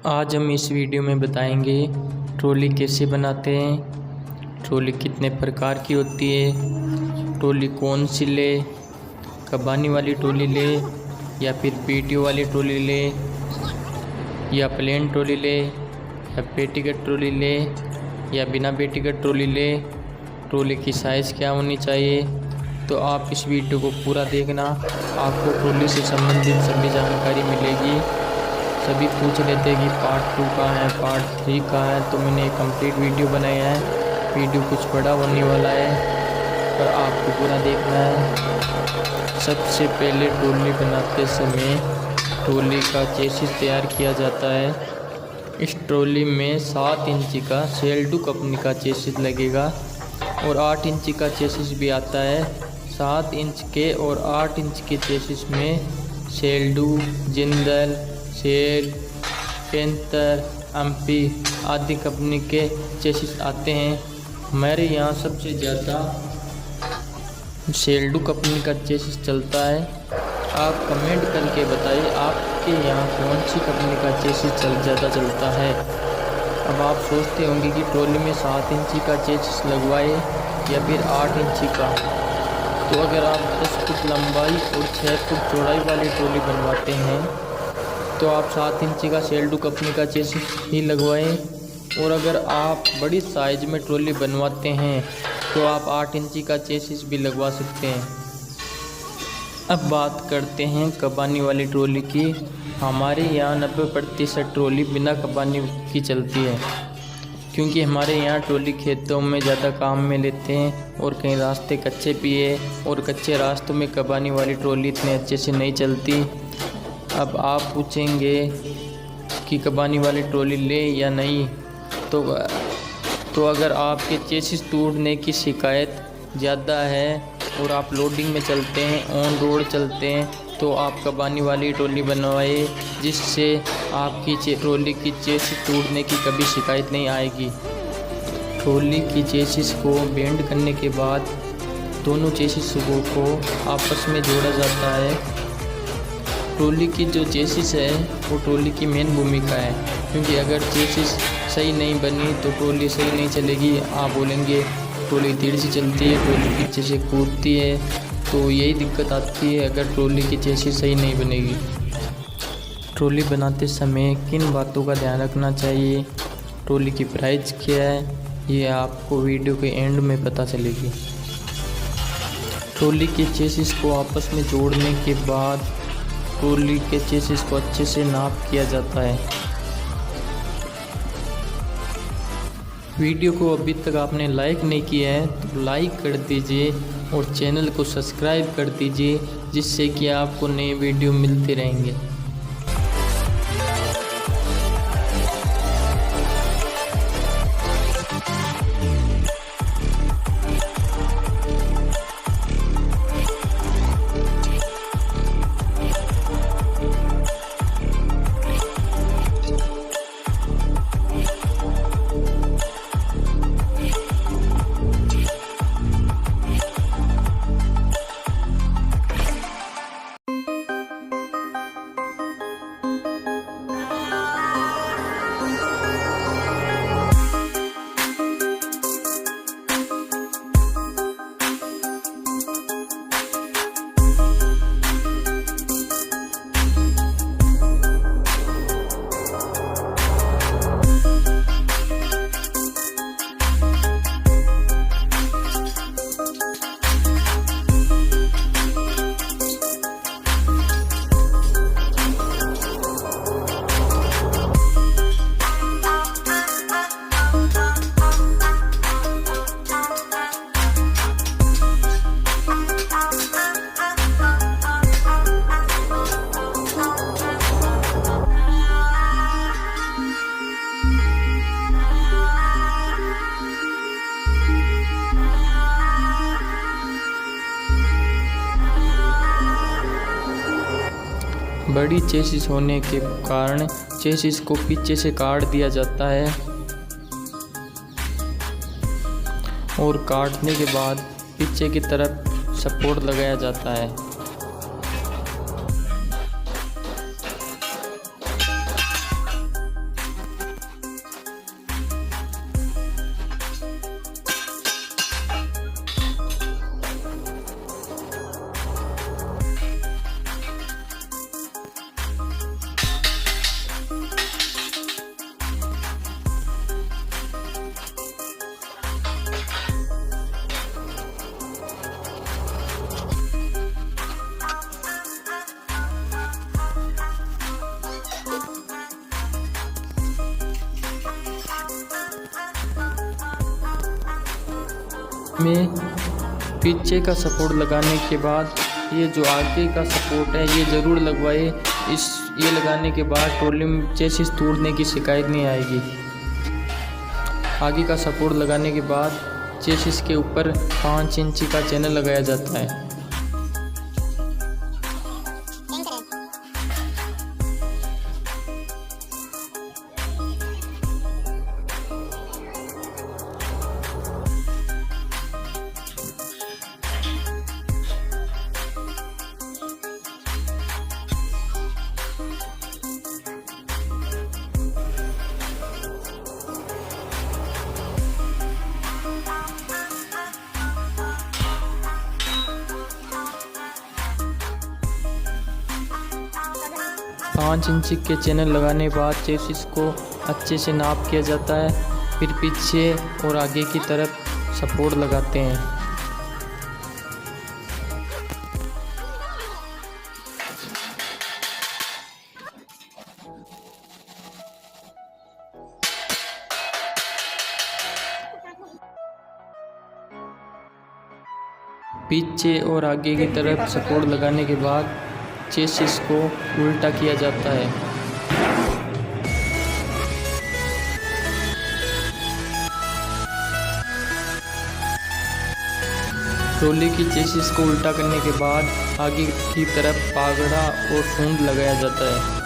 आज हम इस वीडियो में बताएंगे ट्रॉली कैसे बनाते हैं, ट्रॉली कितने प्रकार की होती है, ट्रॉली कौन सी ले, कबानी वाली ट्रॉली ले या फिर पीटीओ वाली ट्रॉली ले या प्लेन ट्रॉली ले या पेटीकट ट्रॉली ले या बिना पेटीकट ट्रॉली ले, ट्रॉली की साइज़ क्या होनी चाहिए। तो आप इस वीडियो को पूरा देखना, आपको ट्रॉली से संबंधित सभी जानकारी मिलेगी। सभी पूछ लेते हैं कि पार्ट 2 कहाँ है, पार्ट 3 कहाँ है, तो मैंने एक कंप्लीट वीडियो बनाया है। वीडियो कुछ बड़ा होने वाला है पर आपको पूरा देखना है। सबसे पहले ट्रॉली बनाते समय ट्रॉली का चेसिस तैयार किया जाता है। इस ट्रॉली में 7 इंची का सेल्डू कंपनी का चेसिस लगेगा और 8 इंची का चेसिस भी आता है। 7 इंच के और 8 इंच के चेसिस में सेल्डू, जिंदल, सेल, पेंटर, एमपी आदि कंपनी के चेसिस आते हैं। हमारे यहाँ सबसे ज़्यादा सेल्डू कंपनी का चेसिस चलता है। आप कमेंट करके बताइए आपके यहाँ कौन सी कंपनी का चेसिस ज़्यादा चलता है। अब आप सोचते होंगे कि ट्रॉली में 7 इंची का चेसिस लगवाए या फिर 8 इंची का। तो अगर आप 10 फुट लंबाई और 6 फुट चौड़ाई वाली ट्रॉली बनवाते हैं तो आप 7 इंची का सेल्डू कंपनी का चेसिस ही लगवाएं। और अगर आप बड़ी साइज में ट्रॉली बनवाते हैं तो आप 8 इंची का चेसिस भी लगवा सकते हैं। अब बात करते हैं कबानी वाली ट्रॉली की। हमारे यहाँ 90% ट्रॉली बिना कबानी की चलती है, क्योंकि हमारे यहाँ ट्रॉली खेतों में ज़्यादा काम में लेते हैं और कहीं रास्ते कच्चे भी है और कच्चे रास्तों में कबानी वाली ट्रॉली इतने अच्छे से नहीं चलती। अब आप पूछेंगे कि कबानी वाली ट्रॉली ले या नहीं, तो अगर आपके चेसिस टूटने की शिकायत ज़्यादा है और आप लोडिंग में चलते हैं, ऑन रोड चलते हैं, तो आप कबानी वाली ट्रॉली बनवाइए, जिससे आपकी ट्रॉली की चेसिस टूटने की कभी शिकायत नहीं आएगी। ट्रॉली की चेसिस को बेंड करने के बाद दोनों चेसिस को आपस में जोड़ा जाता है। ट्रॉली की जो चेसिस है वो ट्रॉली की मेन भूमिका है, क्योंकि अगर चेसिस सही नहीं बनी तो ट्रॉली सही नहीं चलेगी। आप बोलेंगे ट्रॉली धीरे से चलती है, ट्रॉली पीछे से कूदती है, तो यही दिक्कत आती है अगर ट्रॉली की चेसिस सही नहीं बनेगी। ट्रॉली बनाते समय किन बातों का ध्यान रखना चाहिए, ट्रॉली की प्राइस क्या है, ये आपको वीडियो के एंड में पता चलेगी। ट्रॉली के चेसिस को आपस में जोड़ने के बाद ट्रॉली के चेसिस को अच्छे से नाप किया जाता है। वीडियो को अभी तक आपने लाइक नहीं किया है तो लाइक कर दीजिए और चैनल को सब्सक्राइब कर दीजिए, जिससे कि आपको नए वीडियो मिलते रहेंगे। बड़ी चेसिस होने के कारण चेसिस को पीछे से काट दिया जाता है और काटने के बाद पीछे की तरफ सपोर्ट लगाया जाता है। में पीछे का सपोर्ट लगाने के बाद ये जो आगे का सपोर्ट है ये ज़रूर लगवाए। ये लगाने के बाद ट्रॉली में चेसिस टूटने की शिकायत नहीं आएगी। आगे का सपोर्ट लगाने के बाद चेसिस के ऊपर 5 इंची का चैनल लगाया जाता है। पाँच इंची के चैनल लगाने के बाद चेसिस को अच्छे से नाप किया जाता है। फिर पीछे और आगे की तरफ सपोर्ट लगाते हैं। पीछे और आगे की तरफ सपोर्ट लगाने के बाद चेसिस को उल्टा किया जाता है। ट्रॉली की चेसिस को उल्टा करने के बाद आगे की तरफ पागड़ा और सूंड लगाया जाता है।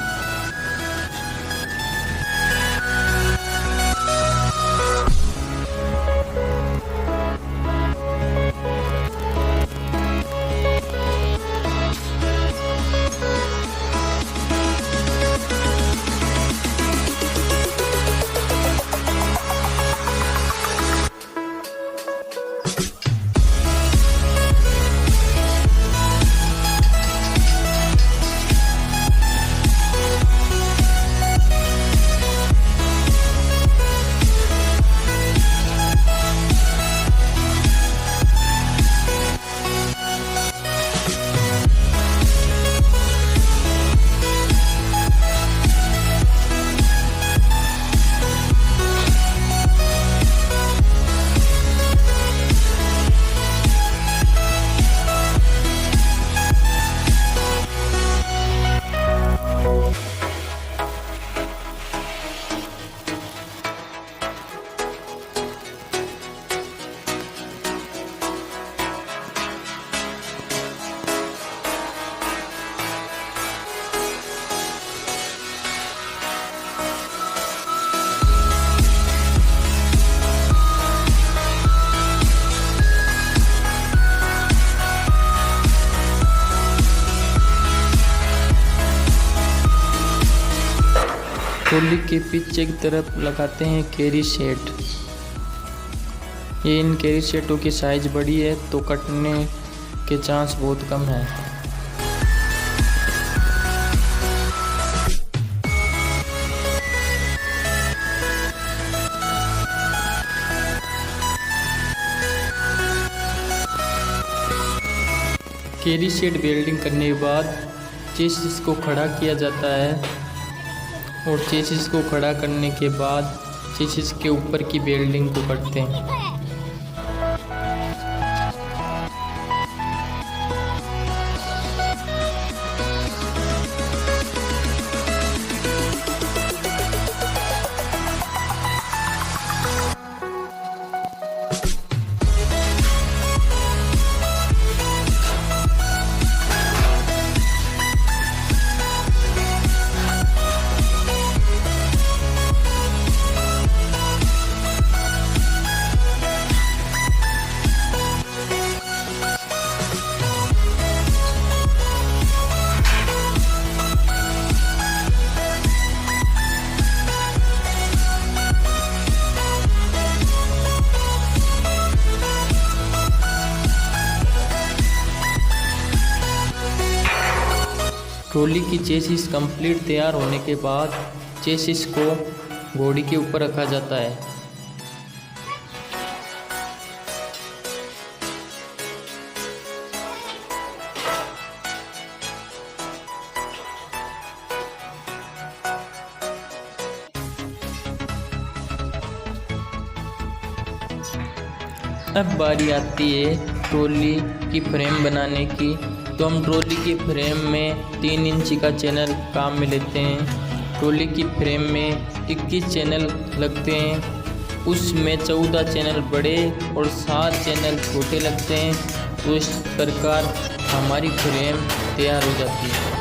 ट्रॉली के पीछे की तरफ लगाते हैं कैरी सेट। ये इन कैरी सेटों की साइज़ बड़ी है तो कटने के चांस बहुत कम है। कैरी सेट वेल्डिंग करने के बाद चेसिस को खड़ा किया जाता है और चेसिस को खड़ा करने के बाद चेसिस के ऊपर की वेल्डिंग को करते हैं। ट्रॉली की चेसिस कंप्लीट तैयार होने के बाद चेसिस को घोड़ी के ऊपर रखा जाता है। अब बारी आती है ट्रॉली की फ्रेम बनाने की। तो हम ट्रॉली की फ्रेम में 3 इंची का चैनल काम में लेते हैं। ट्रॉली की फ्रेम में 21 चैनल लगते हैं, उसमें 14 चैनल बड़े और 7 चैनल छोटे लगते हैं। तो इस प्रकार हमारी फ्रेम तैयार हो जाती है।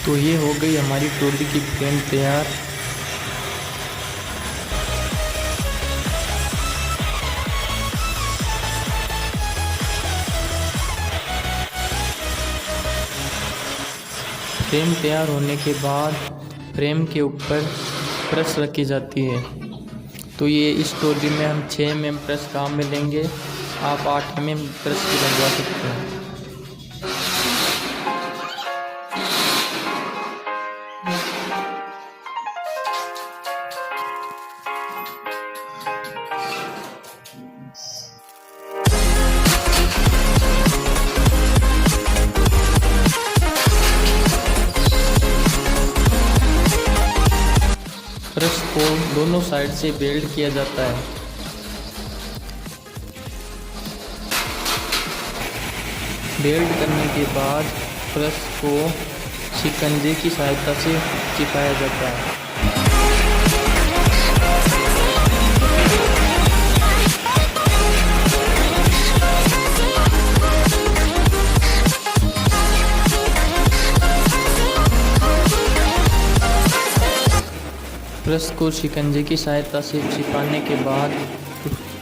तो ये हो गई हमारी ट्रॉली की फ्रेम तैयार। फ्रेम तैयार होने के बाद फ्रेम के ऊपर प्रेस रखी जाती है। तो ये इस ट्रॉली में हम 6 mm प्रेस काम में लेंगे, आप 8 mm प्रेस भी लगवा सकते हैं। प्रेस को दोनों साइड से बेल्ट किया जाता है। बेल्ट करने के बाद प्रेस को शिकंजे की सहायता से चिपकाया जाता है। प्रेस को शिकंजे की सहायता से चिपकाने के बाद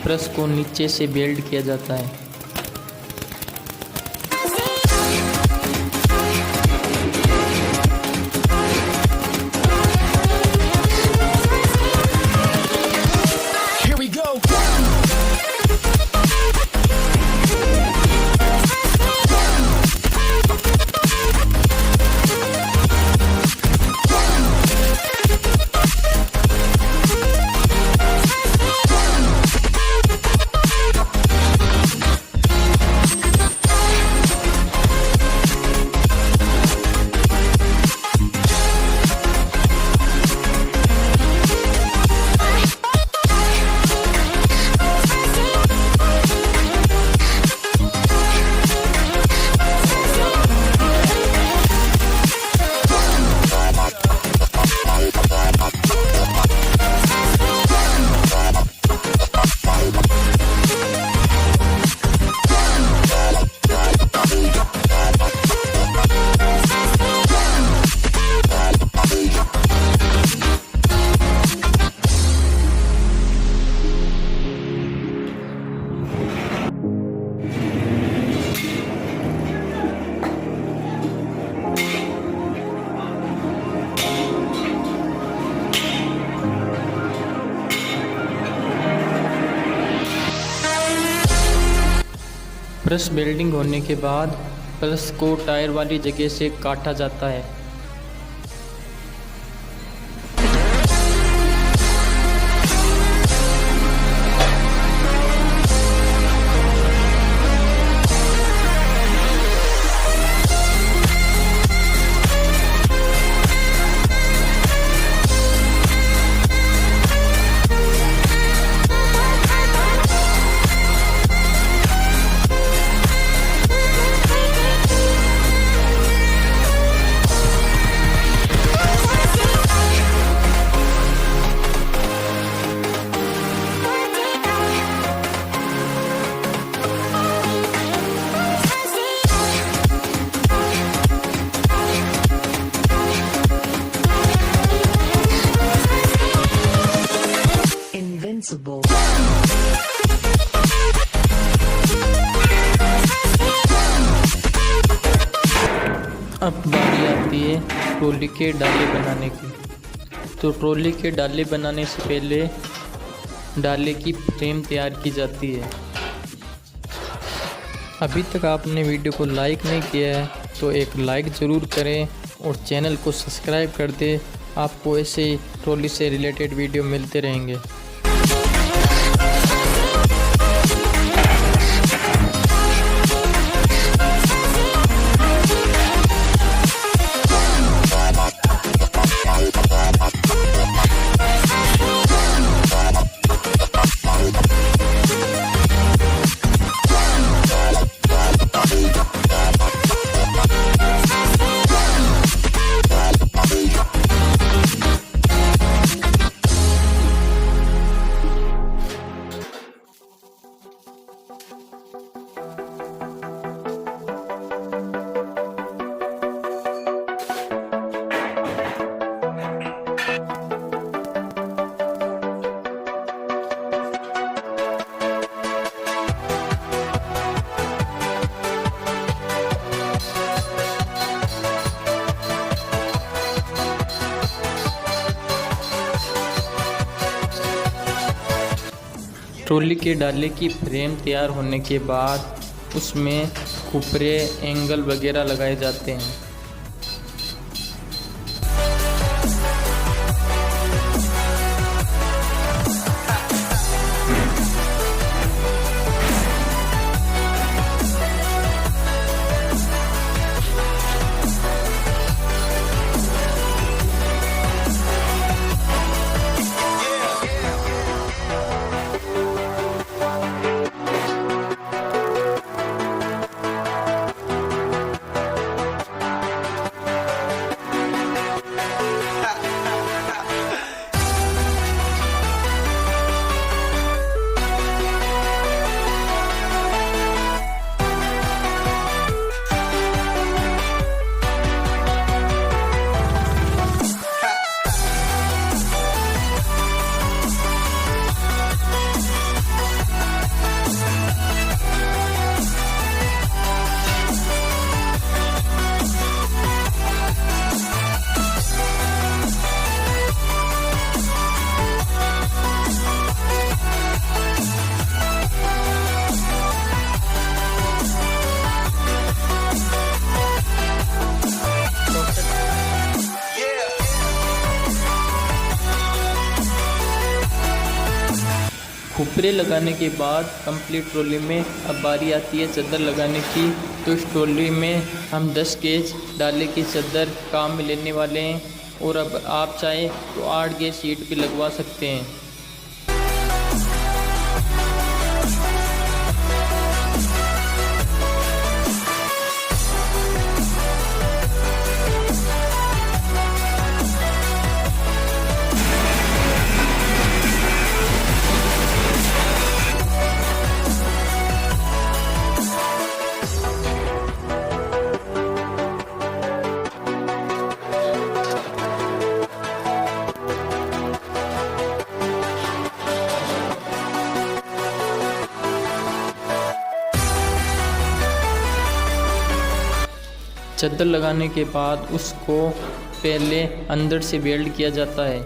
प्रेस को नीचे से बेल्ट किया जाता है। प्रेस वेल्डिंग होने के बाद प्रेस को टायर वाली जगह से काटा जाता है। Invincible. अब बारी आती है ट्रॉली के डाले बनाने की। तो ट्रॉली के डाले बनाने से पहले डाले की फ्रेम तैयार की जाती है। अभी तक आपने वीडियो को लाइक नहीं किया है तो एक लाइक ज़रूर करें और चैनल को सब्सक्राइब कर दें। आपको ऐसे ट्रॉली से रिलेटेड वीडियो मिलते रहेंगे। ट्रॉली के डाले की फ्रेम तैयार होने के बाद उसमें खुपरे एंगल वगैरह लगाए जाते हैं। खुपरे लगाने के बाद कंप्लीट ट्रॉली में अब बारी आती है चादर लगाने की। तो इस ट्रॉली में हम 10 गेज डाले की चादर काम में लेने वाले हैं और अब आप चाहें तो 8 गेज शीट भी लगवा सकते हैं। चादर लगाने के बाद उसको पहले अंदर से वेल्ड किया जाता है।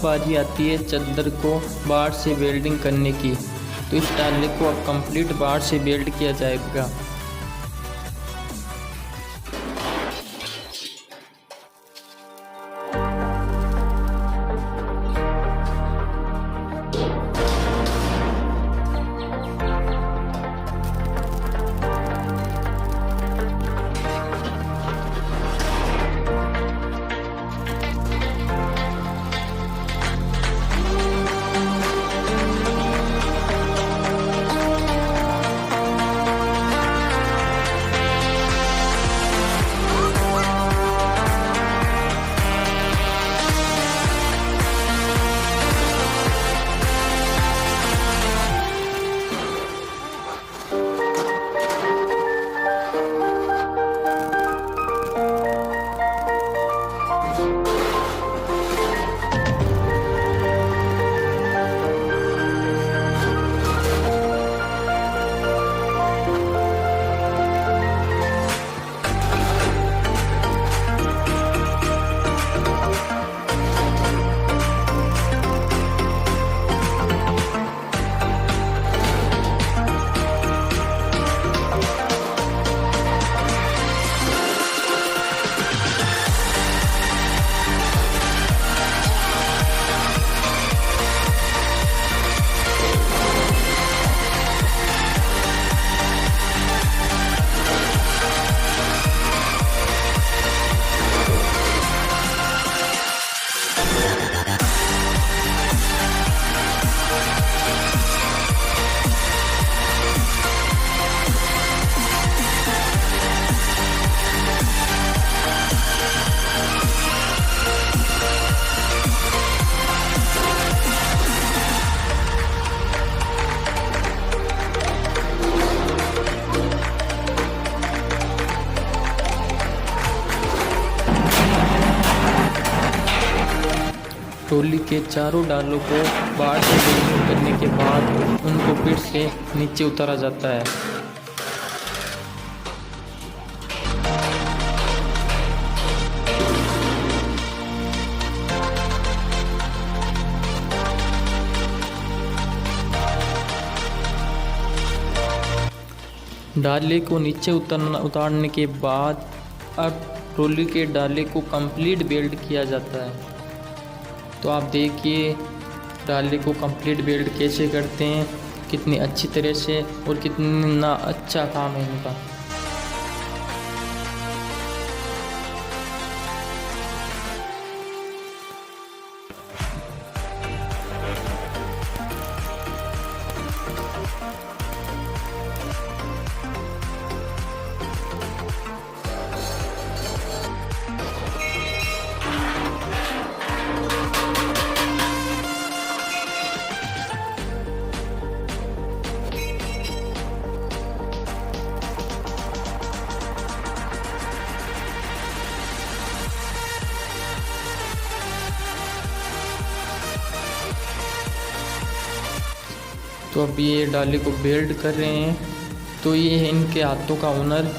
बारी आती है चादर को बाड़ से वेल्डिंग करने की। तो इस डाले को अब कंप्लीट बाड़ से वेल्ड किया जाएगा। ट्रॉली के चारों डालों को बाड़ से वेल्डिंग करने के बाद उनको फिर से नीचे उतारा जाता है। डाले को नीचे उतारने के बाद अब ट्रॉली के डाले को कंप्लीट वेल्ड किया जाता है। तो आप देखिए डाले को कंप्लीट वेल्ड कैसे करते हैं, कितनी अच्छी तरह से और कितना अच्छा काम है इनका। तो अब ये डाले को वेल्ड कर रहे हैं। तो ये है इनके हाथों का हुनर।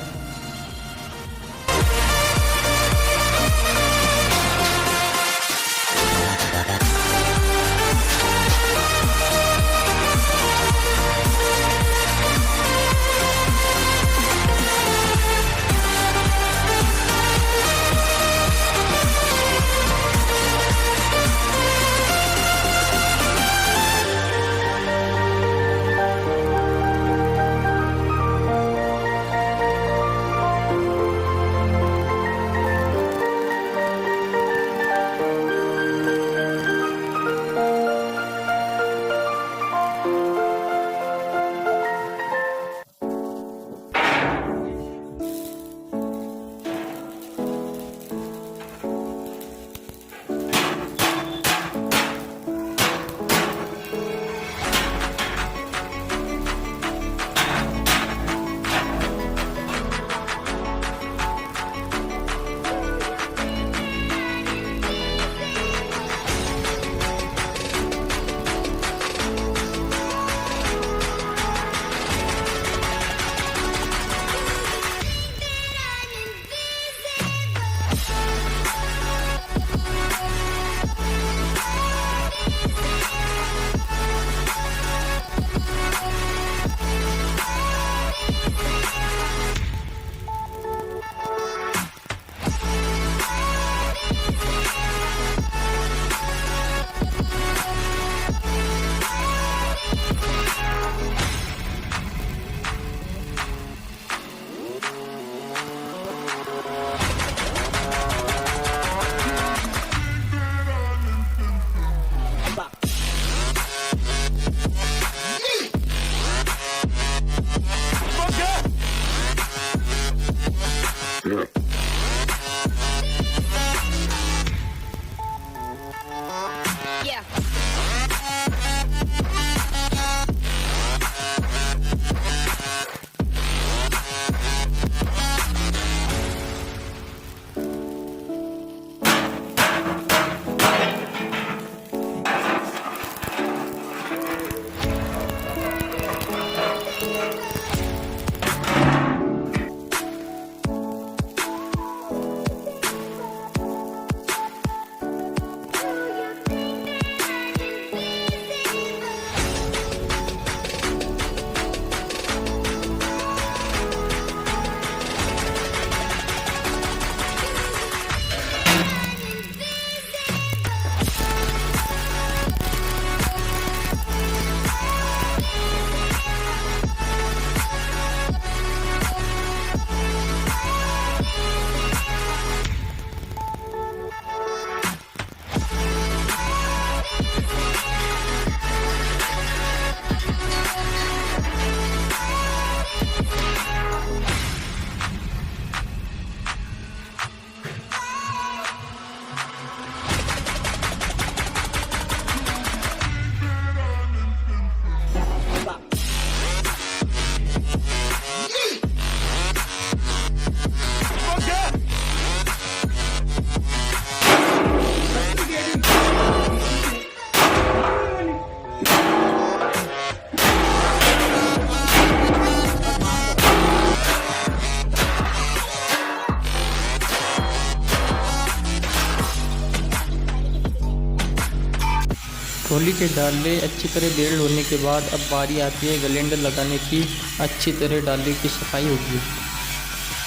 ट्रॉली के डाले अच्छी तरह बेल्ट होने के बाद अब बारी आती है ग्राइंडर लगाने की। अच्छी तरह डाले की सफाई होगी,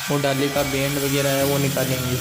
वो डाले का बैंड वगैरह है वो निकालेंगे।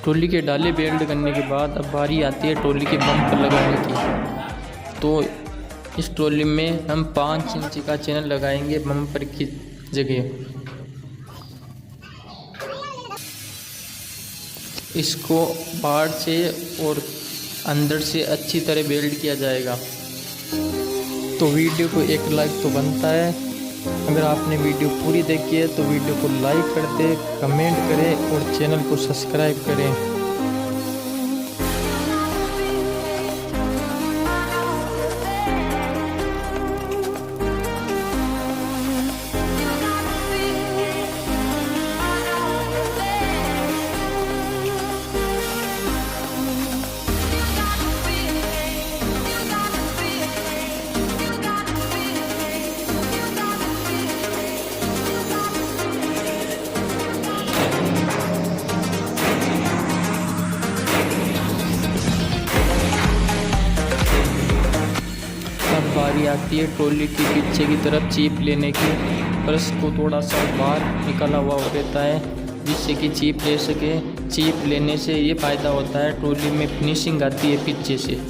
ट्रॉली के डाले बेल्ट करने के बाद अब बारी आती है ट्रॉली के बम्पर लगाने की। तो इस ट्रॉली में हम 5 इंच का चैनल लगाएंगे बम्पर की जगह। इसको बाहर से और अंदर से अच्छी तरह बेल्ट किया जाएगा। तो वीडियो को एक लाइक तो बनता है। अगर आपने वीडियो पूरी देखी है तो वीडियो को लाइक कर दे, कमेंट करें और चैनल को सब्सक्राइब करें। बारी आती है ट्रॉली की पीछे की तरफ चीप लेने की। ब्रश को थोड़ा सा बाहर निकाला हुआ रहता है जिससे कि चीप ले सके। चीप लेने से ये फ़ायदा होता है, ट्रॉली में फिनिशिंग आती है पीछे से।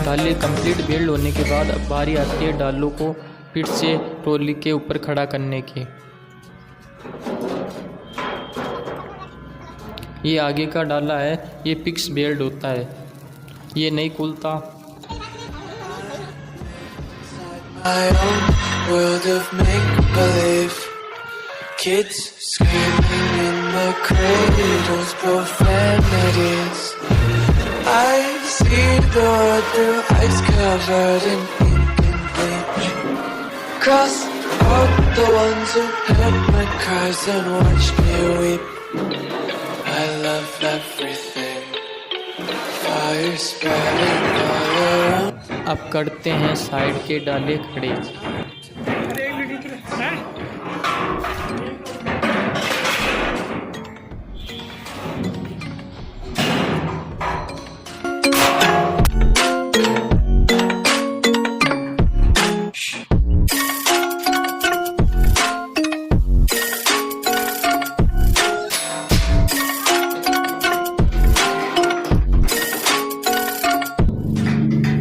डाले कंप्लीट बेल्ट होने के बाद अब बारी आती है डालों को फिर से ट्रॉली के ऊपर खड़ा करने की। ये आगे का डाला है, ये फिक्स बेल्ट होता है, ये नहीं खुलता। I see the world through ice covered in ink and bleach. Cross out the ones who heard my cries and watched me weep. I love everything. Fire spreading all around. अब करते हैं side के डाले खड़े।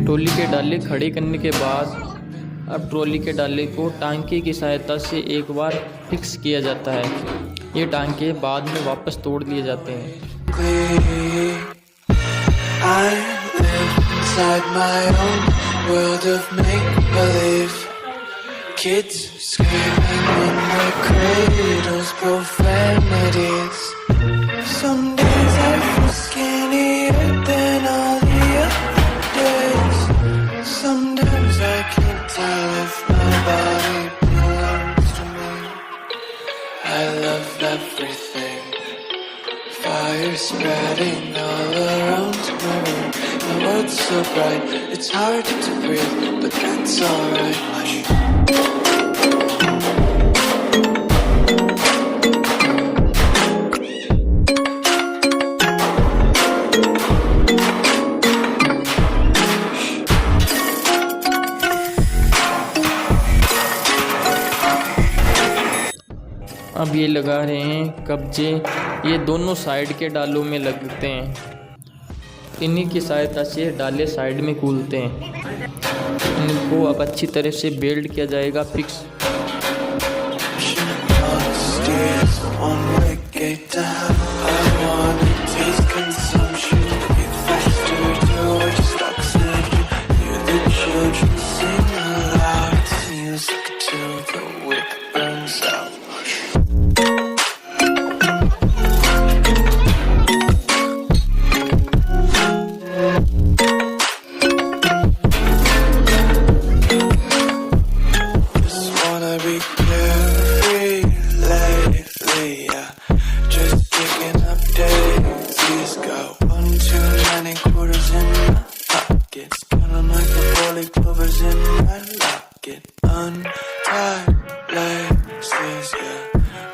Trolley के डाले खड़े करने के बाद अब ट्रॉली के डाले को टांके की सहायता से एक बार फिक्स किया जाता है। ये टांके बाद में वापस तोड़ दिए जाते हैं। I live inside my own world of make-believe. Kids screaming in their cradles, profanities. Some days I feel skinnier than all the other days. Sometimes I can't tell if my body belongs to me. I love everything. spreading all around my room. My world's so bright, it's hard to breathe, but that's alright. Hush. अब ये लगा रहे हैं कब्जे, ये दोनों side के डालों में लगते हैं। इन्हीं की सहायता से डाले साइड में कूलते हैं। इनको अब अच्छी तरह से बेल्ट किया जाएगा, fix.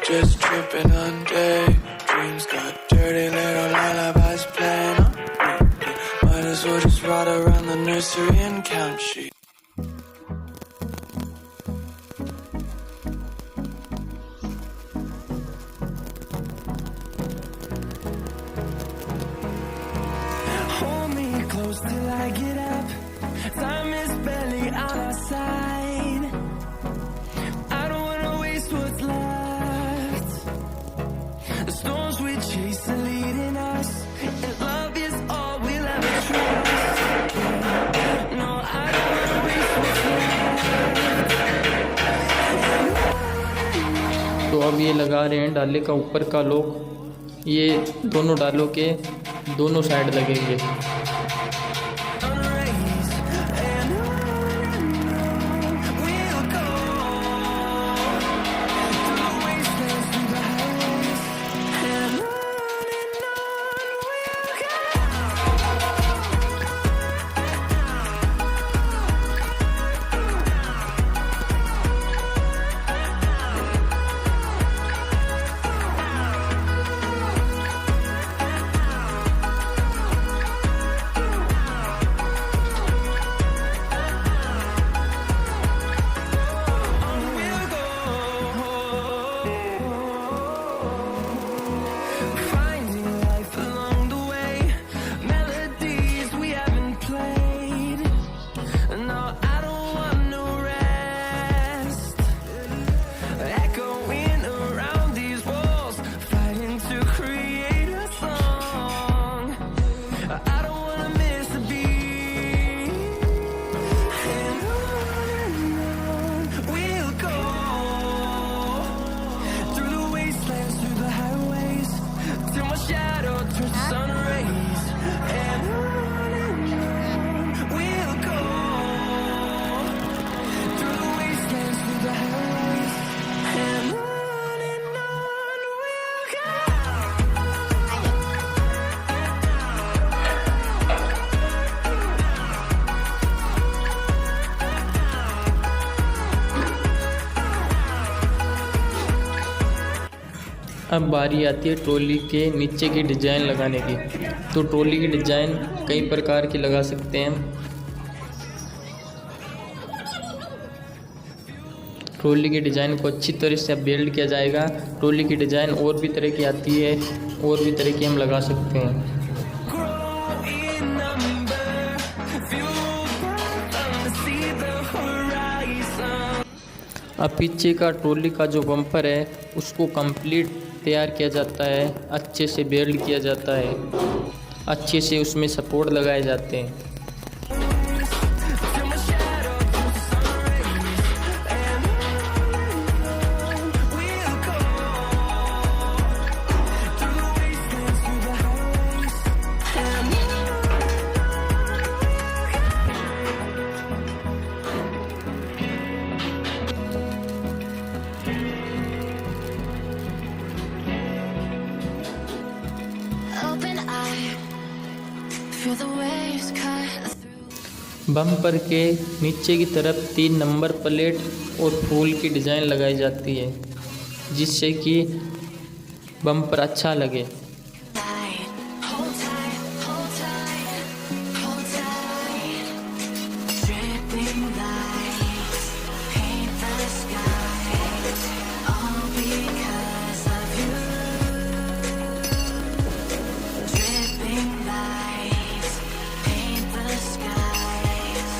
Just tripping on daydreams, got dirty little lullabies playing on repeat. Might as well just ride around the nursery and count sheep. Hold me close till I get up. Time is barely on our side. I don't wanna waste what's left. The storms we chase are leading us, and love is all we'll ever trust. No, I don't wanna waste what's left. तो अब ये लगा रहे हैं डाले का ऊपर का लॉक। ये दोनों डालों के दोनों साइड लगेंगे। अब बारी आती है ट्रॉली के नीचे की डिज़ाइन लगाने की। तो ट्रॉली की डिज़ाइन कई प्रकार की लगा सकते हैं। ट्रॉली की डिज़ाइन को अच्छी तरह से बिल्ड किया जाएगा। ट्रॉली की डिज़ाइन और भी तरह की आती है, और भी तरह की हम लगा सकते हैं। अब पीछे का ट्रॉली का जो बम्पर है उसको कंप्लीट तैयार किया जाता है, अच्छे से बिल्ड किया जाता है, अच्छे से उसमें सपोर्ट लगाए जाते हैं। feel the waves cut through. Bumper के नीचे की तरफ 3 नंबर प्लेट और फूल की डिज़ाइन लगाई जाती है जिससे कि बम्पर अच्छा लगे। Hold tight, hold tight, hold tight. Dripping lights paint the skies, all because of you. Dripping lights paint the skies,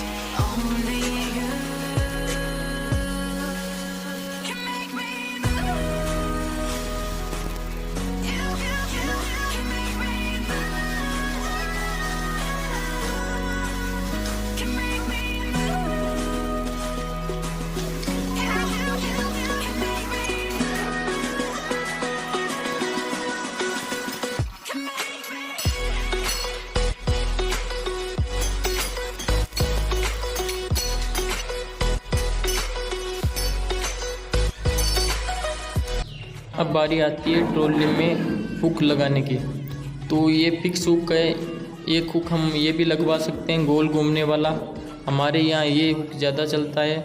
only you can make me move. You can make me move. Can make me move. You can make me move. Can make me. अब बारी आती है trolley में hook लगाने की। तो ये fix hook है। एक हुक हम ये भी लगवा सकते हैं गोल घूमने वाला। हमारे यहाँ ये हुक ज़्यादा चलता है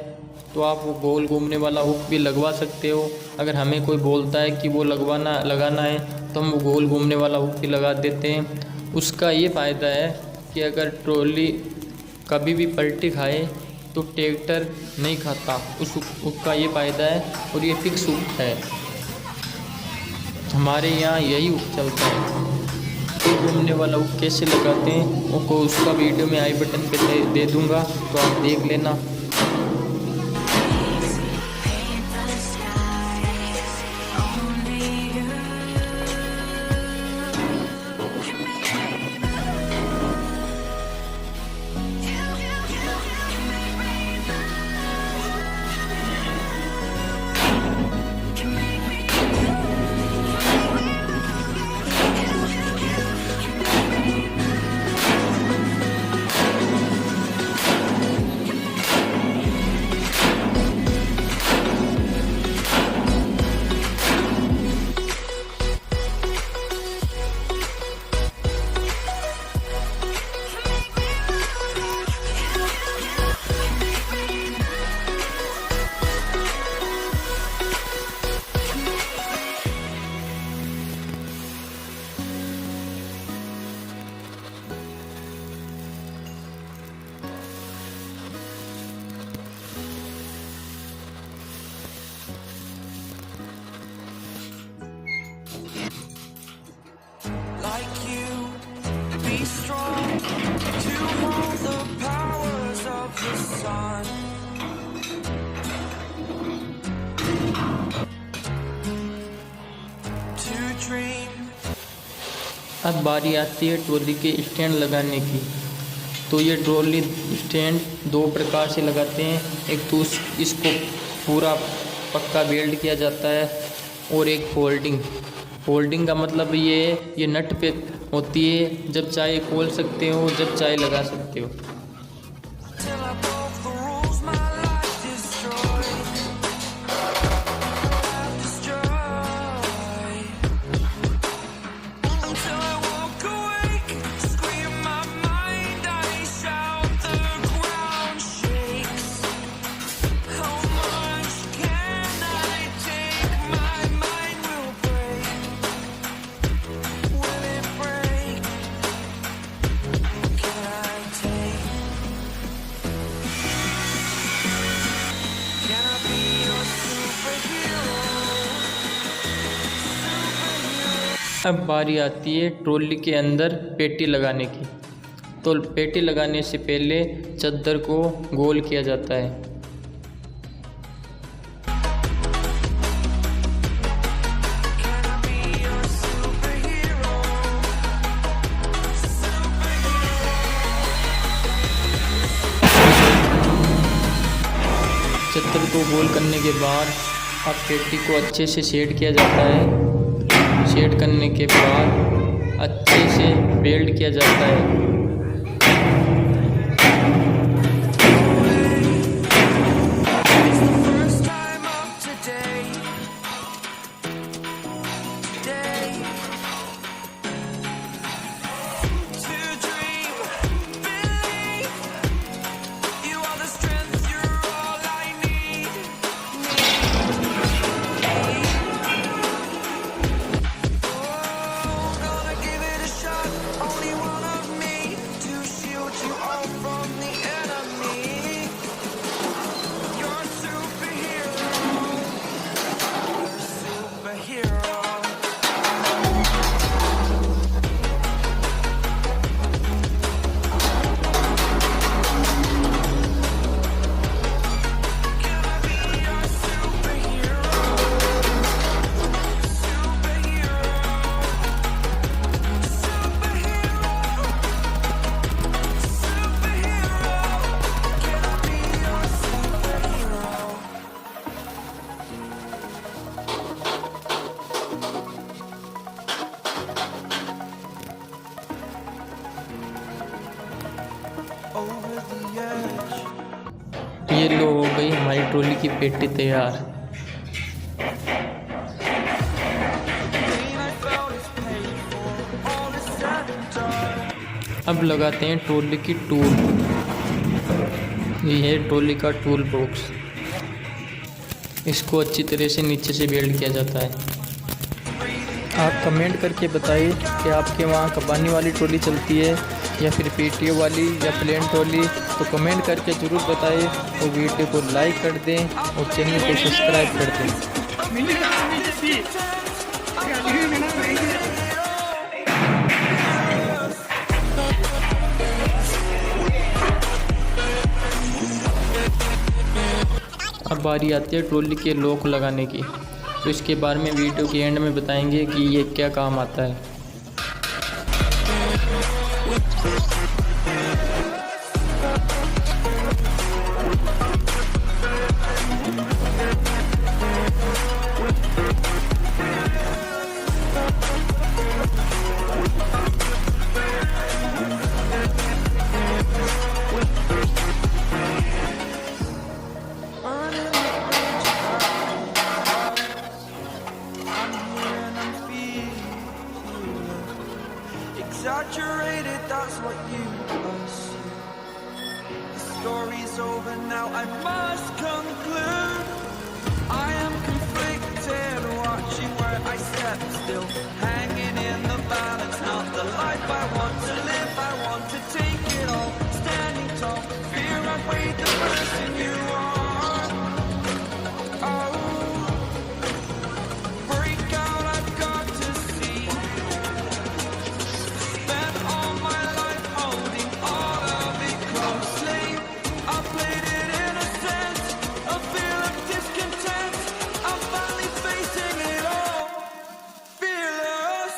तो आप वो गोल घूमने वाला हुक भी लगवा सकते हो। अगर हमें कोई बोलता है कि वो लगाना है तो हम वो गोल घूमने वाला हुक भी लगा देते हैं। उसका ये फ़ायदा है कि अगर ट्रॉली कभी भी पलटी खाए तो ट्रैक्टर नहीं खाता। उस हुक का ये फ़ायदा है और ये फिक्स हुक है। हमारे यहाँ यही हुक चलता है। तो घूमने वाला हुक कैसे लगाते हैं वो उसका वीडियो में आई बटन पे दे दूँगा तो आप देख लेना। Paint the skies, only you can make me move. You can make me move. Can make me like you, be strong to hold the powers of the sun. To dream. अब बारी आती है ट्रॉली के stand लगाने की। तो ये trolley stand 2 प्रकार से लगाते हैं। एक तो इसको पूरा पक्का वेल्ड किया जाता है और एक फोल्डिंग का मतलब ये नट पे होती है। जब चाहे खोल सकते हो, जब चाहे लगा सकते हो। Till I broke the rules, my life destroyed. Until I walk awake, scream my mind, I shout, the ground shakes. How much can I take? My mind will break. Will it break? Can I take? Can I be your superhero? अब बारी आती है trolley के अंदर पेटी लगाने की। तो पेटी लगाने से पहले चादर को गोल किया जाता है। Can I be your superhero? चादर को गोल करने के बाद अब पेटी को अच्छे से सेट किया जाता है। सेट करने के बाद अच्छे से वेल्ड किया जाता है। First time of today. Day. To dream. ये लो, हो गई हमारी ट्रॉली की पेटी तैयार। अब लगाते हैं ट्रॉली की टूल। ये है ट्रॉली का टूल बॉक्स। इसको अच्छी तरह से नीचे से बेल्ट किया जाता है। आप कमेंट करके बताइए कि आपके वहाँ कबानी वाली ट्रॉली चलती है या फिर पीटीओ वाली या प्लेन ट्रॉली। तो कमेंट करके ज़रूर बताइए और वीडियो को लाइक कर दें और चैनल को सब्सक्राइब कर दें। अब बारी आती है ट्रॉली के लॉक लगाने की। तो इसके बारे में वीडियो के एंड में बताएंगे कि ये क्या काम आता है। Exaggerated, that's what you assume. The story's over now, I must conclude. I am conflicted, watching where I step still, hanging in the balance, not the life I want to live. I want to take it all, standing tall, fear I've weighed the person you are. Oh, break out, I've got to see. Spent all my life holding all of it closely. I played it innocent, a feel of discontent. I'm finally facing it all, fearless.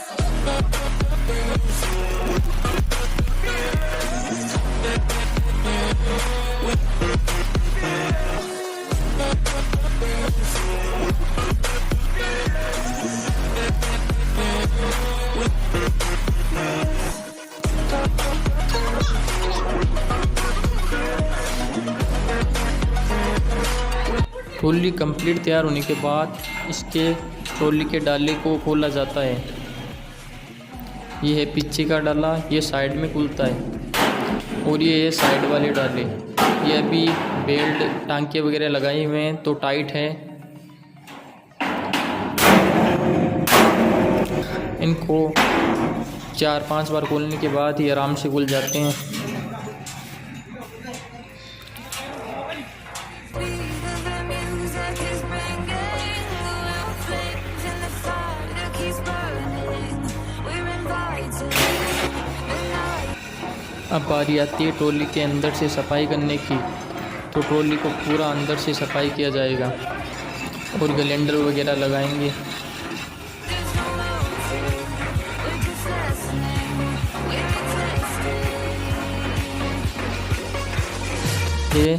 Trolley complete तैयार होने के बाद इसके trolley के डाले को खोला जाता है। ये है पीछे का डाला, ये साइड में खुलता है और ये है साइड वाले डाले। ये अभी बेल्ट टांके वगैरह लगाए हुए हैं तो टाइट है। इनको 4-5 बार खोलने के बाद ही आराम से खुल जाते हैं। अब बारी आती है ट्रॉली के अंदर से सफाई करने की। तो ट्रॉली को पूरा अंदर से सफाई किया जाएगा और ग्लेंडर वगैरह लगाएंगे। ये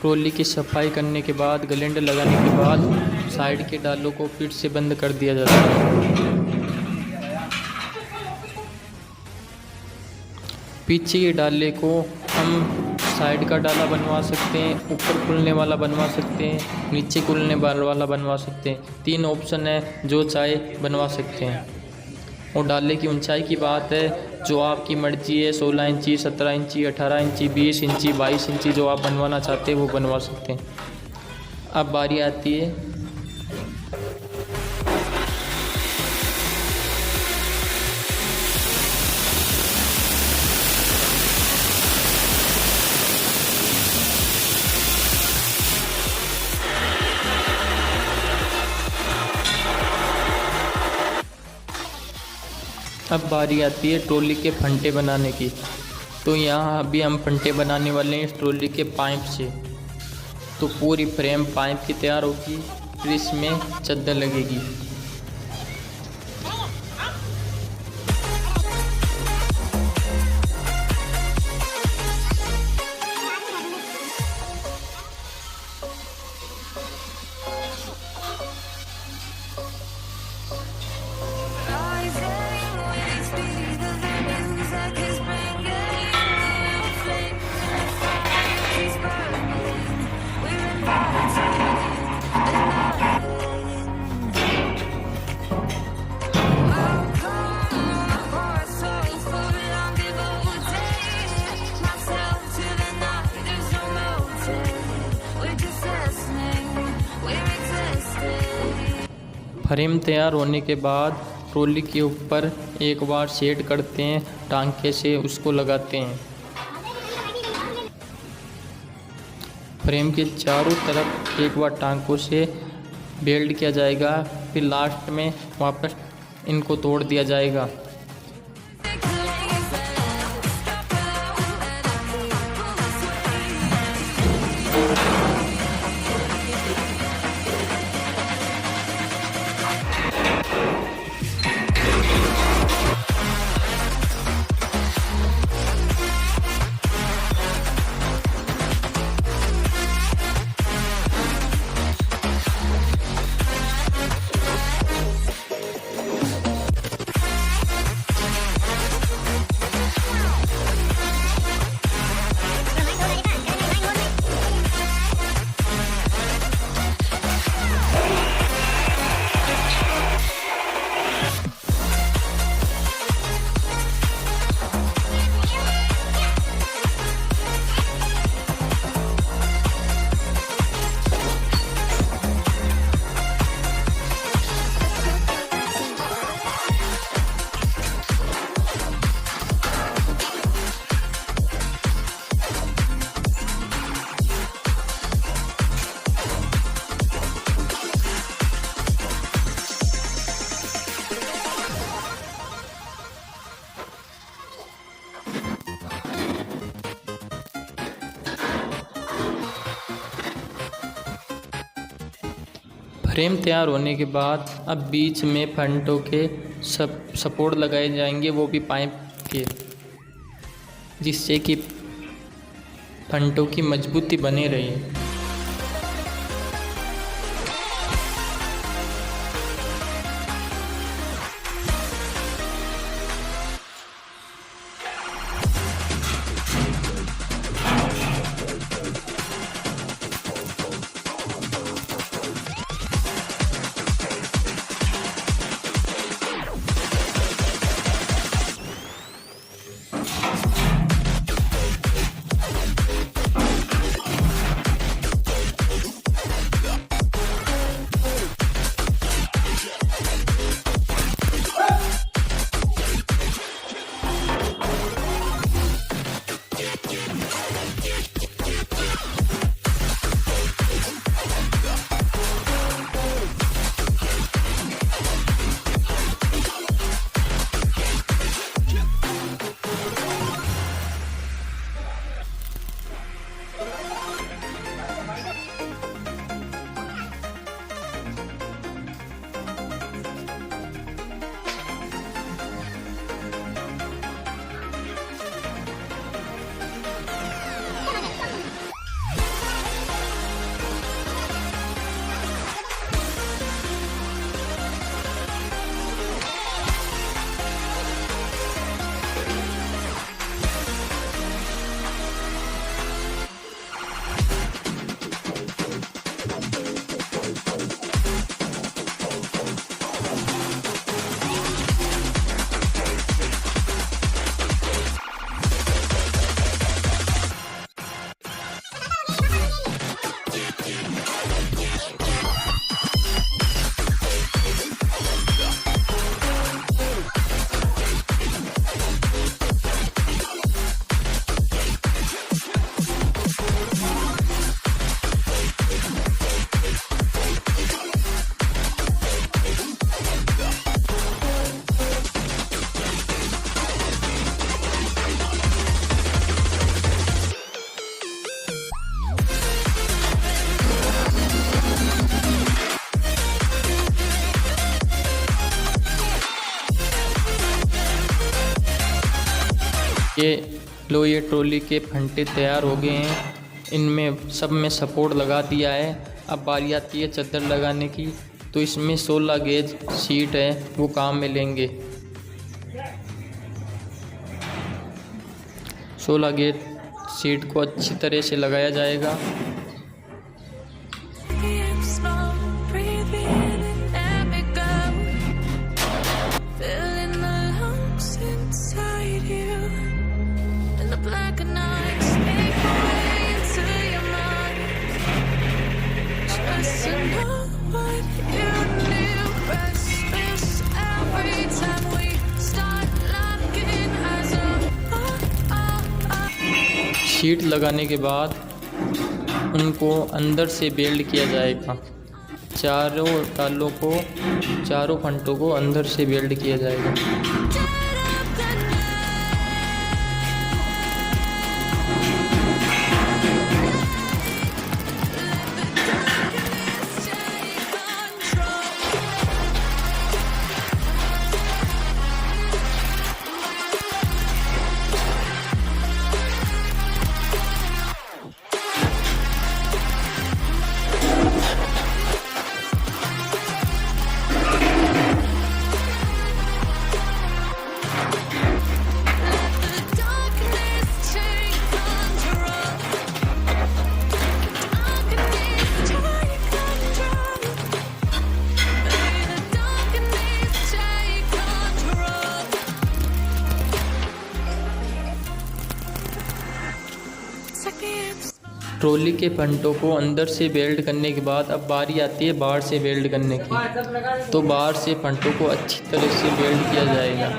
ट्रॉली की सफाई करने के बाद, ग्लेंडर लगाने के बाद साइड के डालों को फिर से बंद कर दिया जाता है। पीछे के डाले को हम साइड का डाला बनवा सकते हैं, ऊपर खुलने वाला बनवा सकते हैं, नीचे खुलने वाला बनवा सकते हैं। 3 ऑप्शन है, जो चाहे बनवा सकते हैं। और डाले की ऊंचाई की बात है, जो आपकी मर्जी है, 16 इंची, 17 इंची, 18 इंची, 20 इंची, 22 इंची, जो आप बनवाना चाहते हैं वो बनवा सकते हैं। अब बारी आती है ट्रॉली के फंटे बनाने की। तो यहाँ अभी हम फंटे बनाने वाले हैं इस ट्रॉली के पाइप से। तो पूरी फ्रेम पाइप की तैयार होगी, फिर इसमें चद्दर लगेगी। फ्रेम तैयार होने के बाद ट्रॉली के ऊपर एक बार सेट करते हैं, टांके से उसको लगाते हैं। फ्रेम के चारों तरफ एक बार टांकों से वेल्ड किया जाएगा, फिर लास्ट में वापस इनको तोड़ दिया जाएगा। फ्रेम तैयार होने के बाद अब बीच में फंटों के सपोर्ट लगाए जाएंगे, वो भी पाइप के, जिससे कि फंटों की मजबूती बनी रहे। ये ट्रॉली के फंटे तैयार हो गए हैं, इनमें सब में सपोर्ट लगा दिया है। अब बारी आती है चादर लगाने की, तो इसमें 16 गेज सीट है, वो काम में लेंगे। 16 गेज सीट को अच्छी तरह से लगाया जाएगा। What you knew सीट लगाने के बाद उनको अंदर से वेल्ड किया जाएगा। चारों फंटों को अंदर से वेल्ड किया जाएगा। ट्रॉली के फंटों को अंदर से वेल्ड करने के बाद अब बारी आती है बाहर से वेल्ड करने की। तो बाहर से फंटों को अच्छी तरह से वेल्ड किया जाएगा।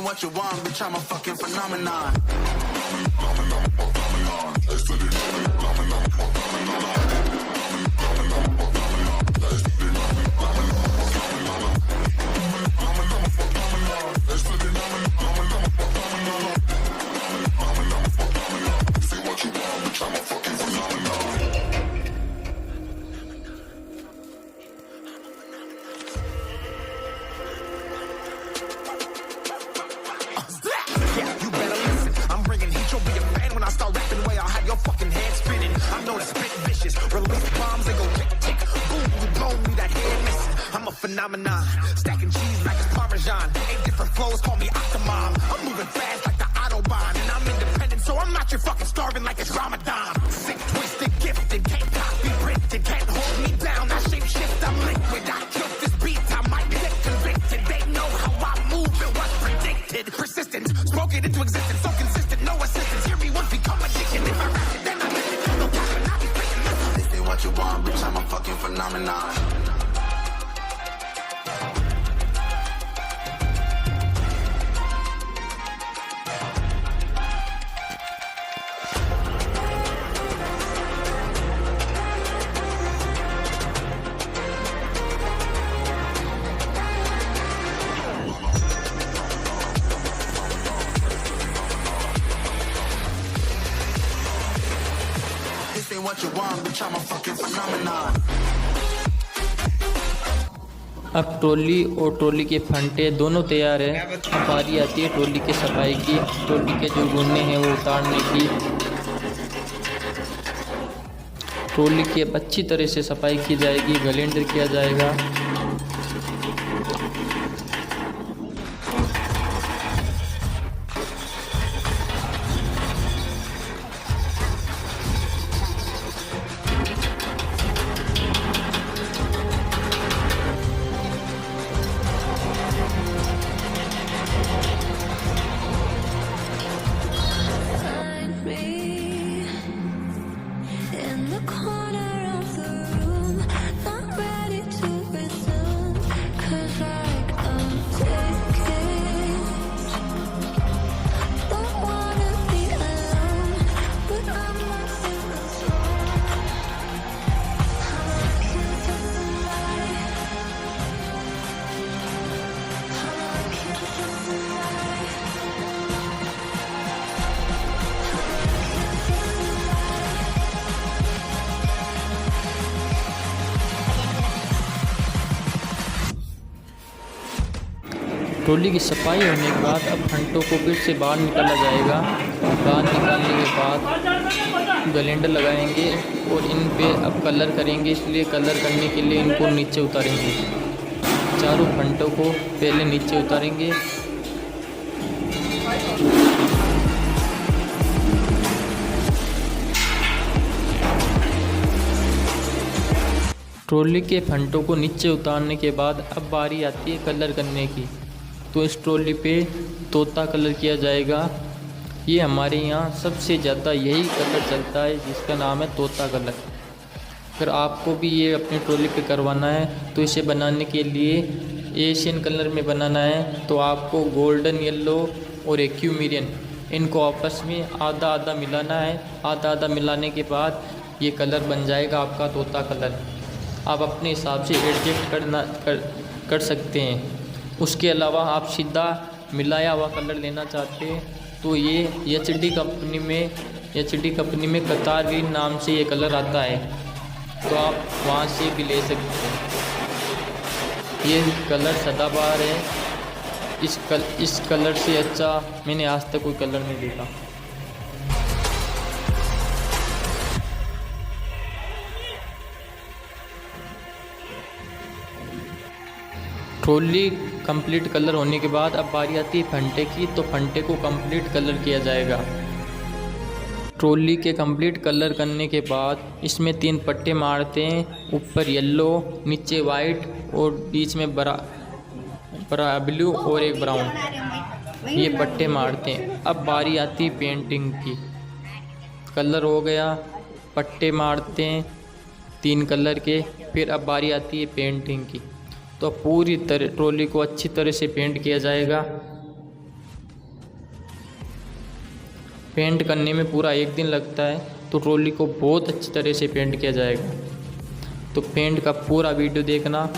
What you want, bitch, I'm a fucking phenomenon. Phenomenon, stacking cheese like it's Parmesan. 8 different flows, call me Octomom. I'm moving fast like the Autobahn, and I'm independent, so I'm not your fucking starving like it's Ramadan. Sick, twisted, gifted, can't copy, printed, can't hold me down. I shape shift, I'm liquid. I killed this beat, I might get convicted. They know how I move, it was predicted. Persistent, spoke it into existence, so consistent, no assistance. Hear me once, become addicted. If I rap it, then I live it. No cap, and I be breaking this. This ain't what you want, bitch, I'm a fucking phenomenon. What you want, bitch, I'm a fucking phenomenon. अब trolley और trolley के फंटे दोनों तैयार है। अब बारी आती है ट्रॉली की सफाई की, ट्रॉली के जो गुन्ने हैं वो उतारने की। ट्रॉली की अब अच्छी तरह से सफाई की जाएगी, ग्राइंडर किया जाएगा। ट्रॉली की सफाई होने के बाद अब फंटों को फिर से बाहर निकाला जाएगा। बाहर निकालने के बाद ग्राइंडर लगाएंगे और इन पे अब कलर करेंगे, इसलिए कलर करने के लिए इनको नीचे उतारेंगे। चारों फंटों को पहले नीचे उतारेंगे। ट्रॉली के फंटों को नीचे उतारने के बाद अब बारी आती है कलर करने की। तो इस ट्रॉली पे तोता कलर किया जाएगा। ये हमारे यहाँ सबसे ज़्यादा यही कलर चलता है जिसका नाम है तोता कलर। अगर आपको भी ये अपनी ट्रॉली पे करवाना है तो इसे बनाने के लिए एशियन कलर में बनाना है तो आपको गोल्डन येलो और एक्यूमेरियन इनको आपस में आधा आधा मिलाना है। आधा आधा मिलाने के बाद ये कलर बन जाएगा आपका तोता कलर। आप अपने हिसाब से एडजस्ट कर सकते हैं। उसके अलावा आप सीधा मिलाया हुआ कलर लेना चाहते हैं तो ये एचडी कंपनी में कतार ग्रीन नाम से ये कलर आता है, तो आप वहाँ से भी ले सकते हैं। ये कलर सदाबहार है। इस कलर से अच्छा मैंने आज तक कोई कलर नहीं देखा। ट्रॉली कंप्लीट कलर होने के बाद अब बारी आती है फंटे की, तो फंटे को कंप्लीट कलर किया जाएगा। ट्रॉली के कंप्लीट कलर करने के बाद इसमें 3 पट्टे मारते हैं, ऊपर येलो, नीचे वाइट और बीच में बड़ा ब्लू और एक ब्राउन, ये पट्टे मारते हैं। अब बारी आती है पेंटिंग की। कलर हो गया, पट्टे मारते हैं 3 कलर के, फिर अब बारी आती है पेंटिंग की। तो पूरी तरह ट्रॉली को अच्छी तरह से पेंट किया जाएगा। पेंट करने में पूरा 1 दिन लगता है, तो ट्रॉली को बहुत अच्छी तरह से पेंट किया जाएगा। तो पेंट का पूरा वीडियो देखना।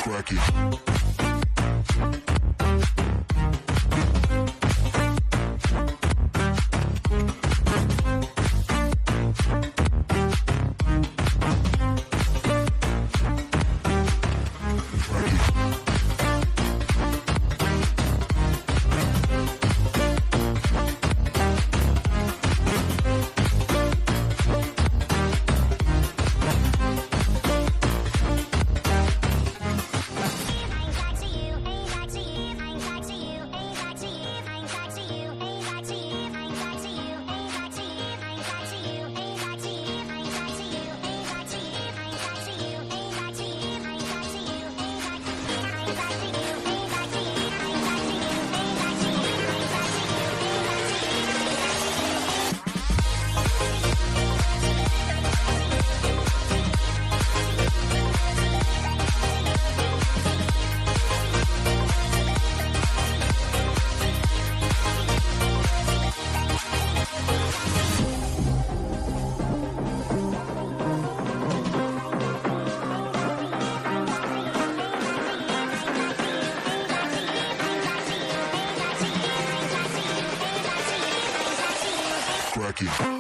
Crack it. Crack it.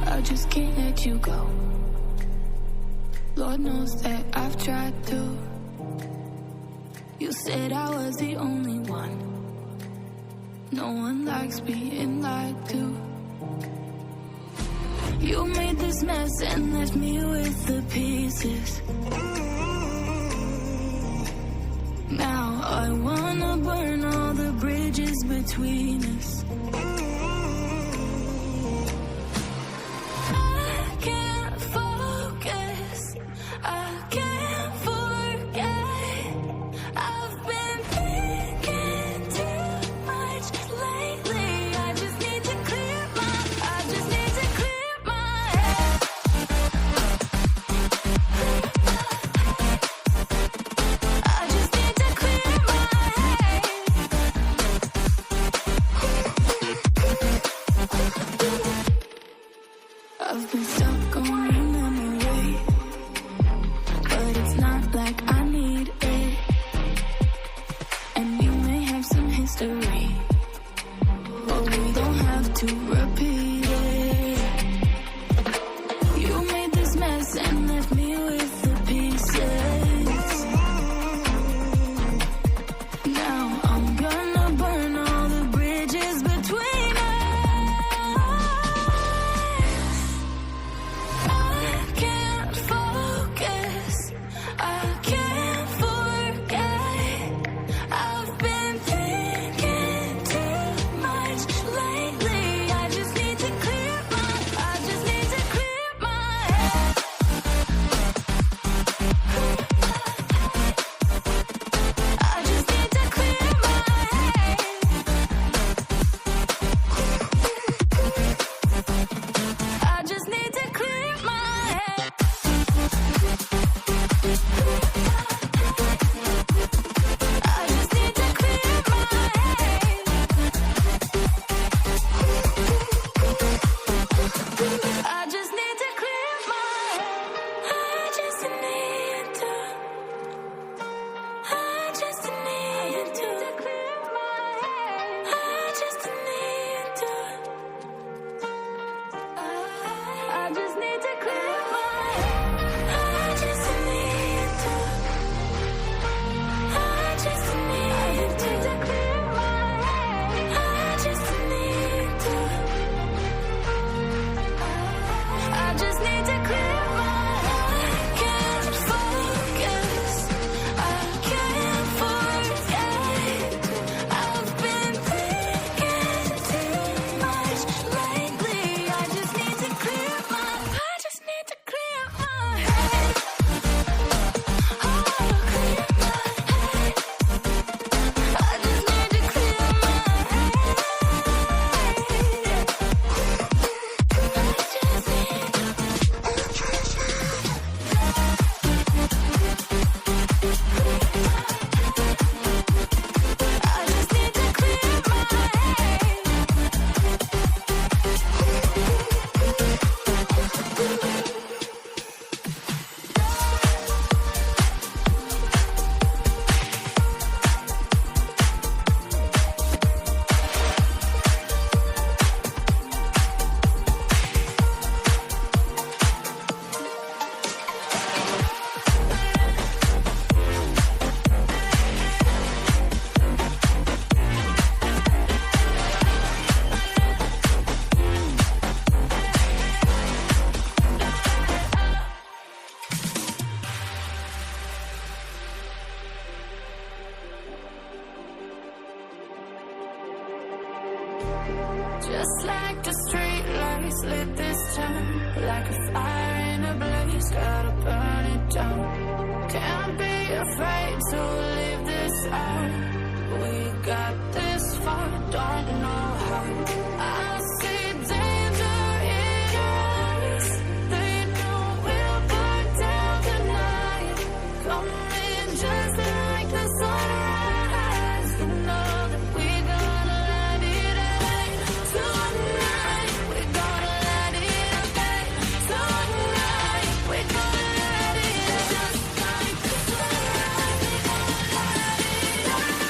I just can't let you go. Lord knows that I've tried to. You said I was the only one. No one likes being lied to. You made this mess and left me with the pieces. Now I wanna burn all the bridges between us. Just like the street lights lit this town, like a fire in a blaze, gotta burn it down. Can't be afraid to leave this out. We got this far, don't know how. I see danger in your eyes. They know we'll burn down the night. Coming just like the sunrise. You know that we're gonna let it out. Tonight, we're gonna let it out. Tonight, we're gonna let it out. Just like the sunrise, we're gonna let it out.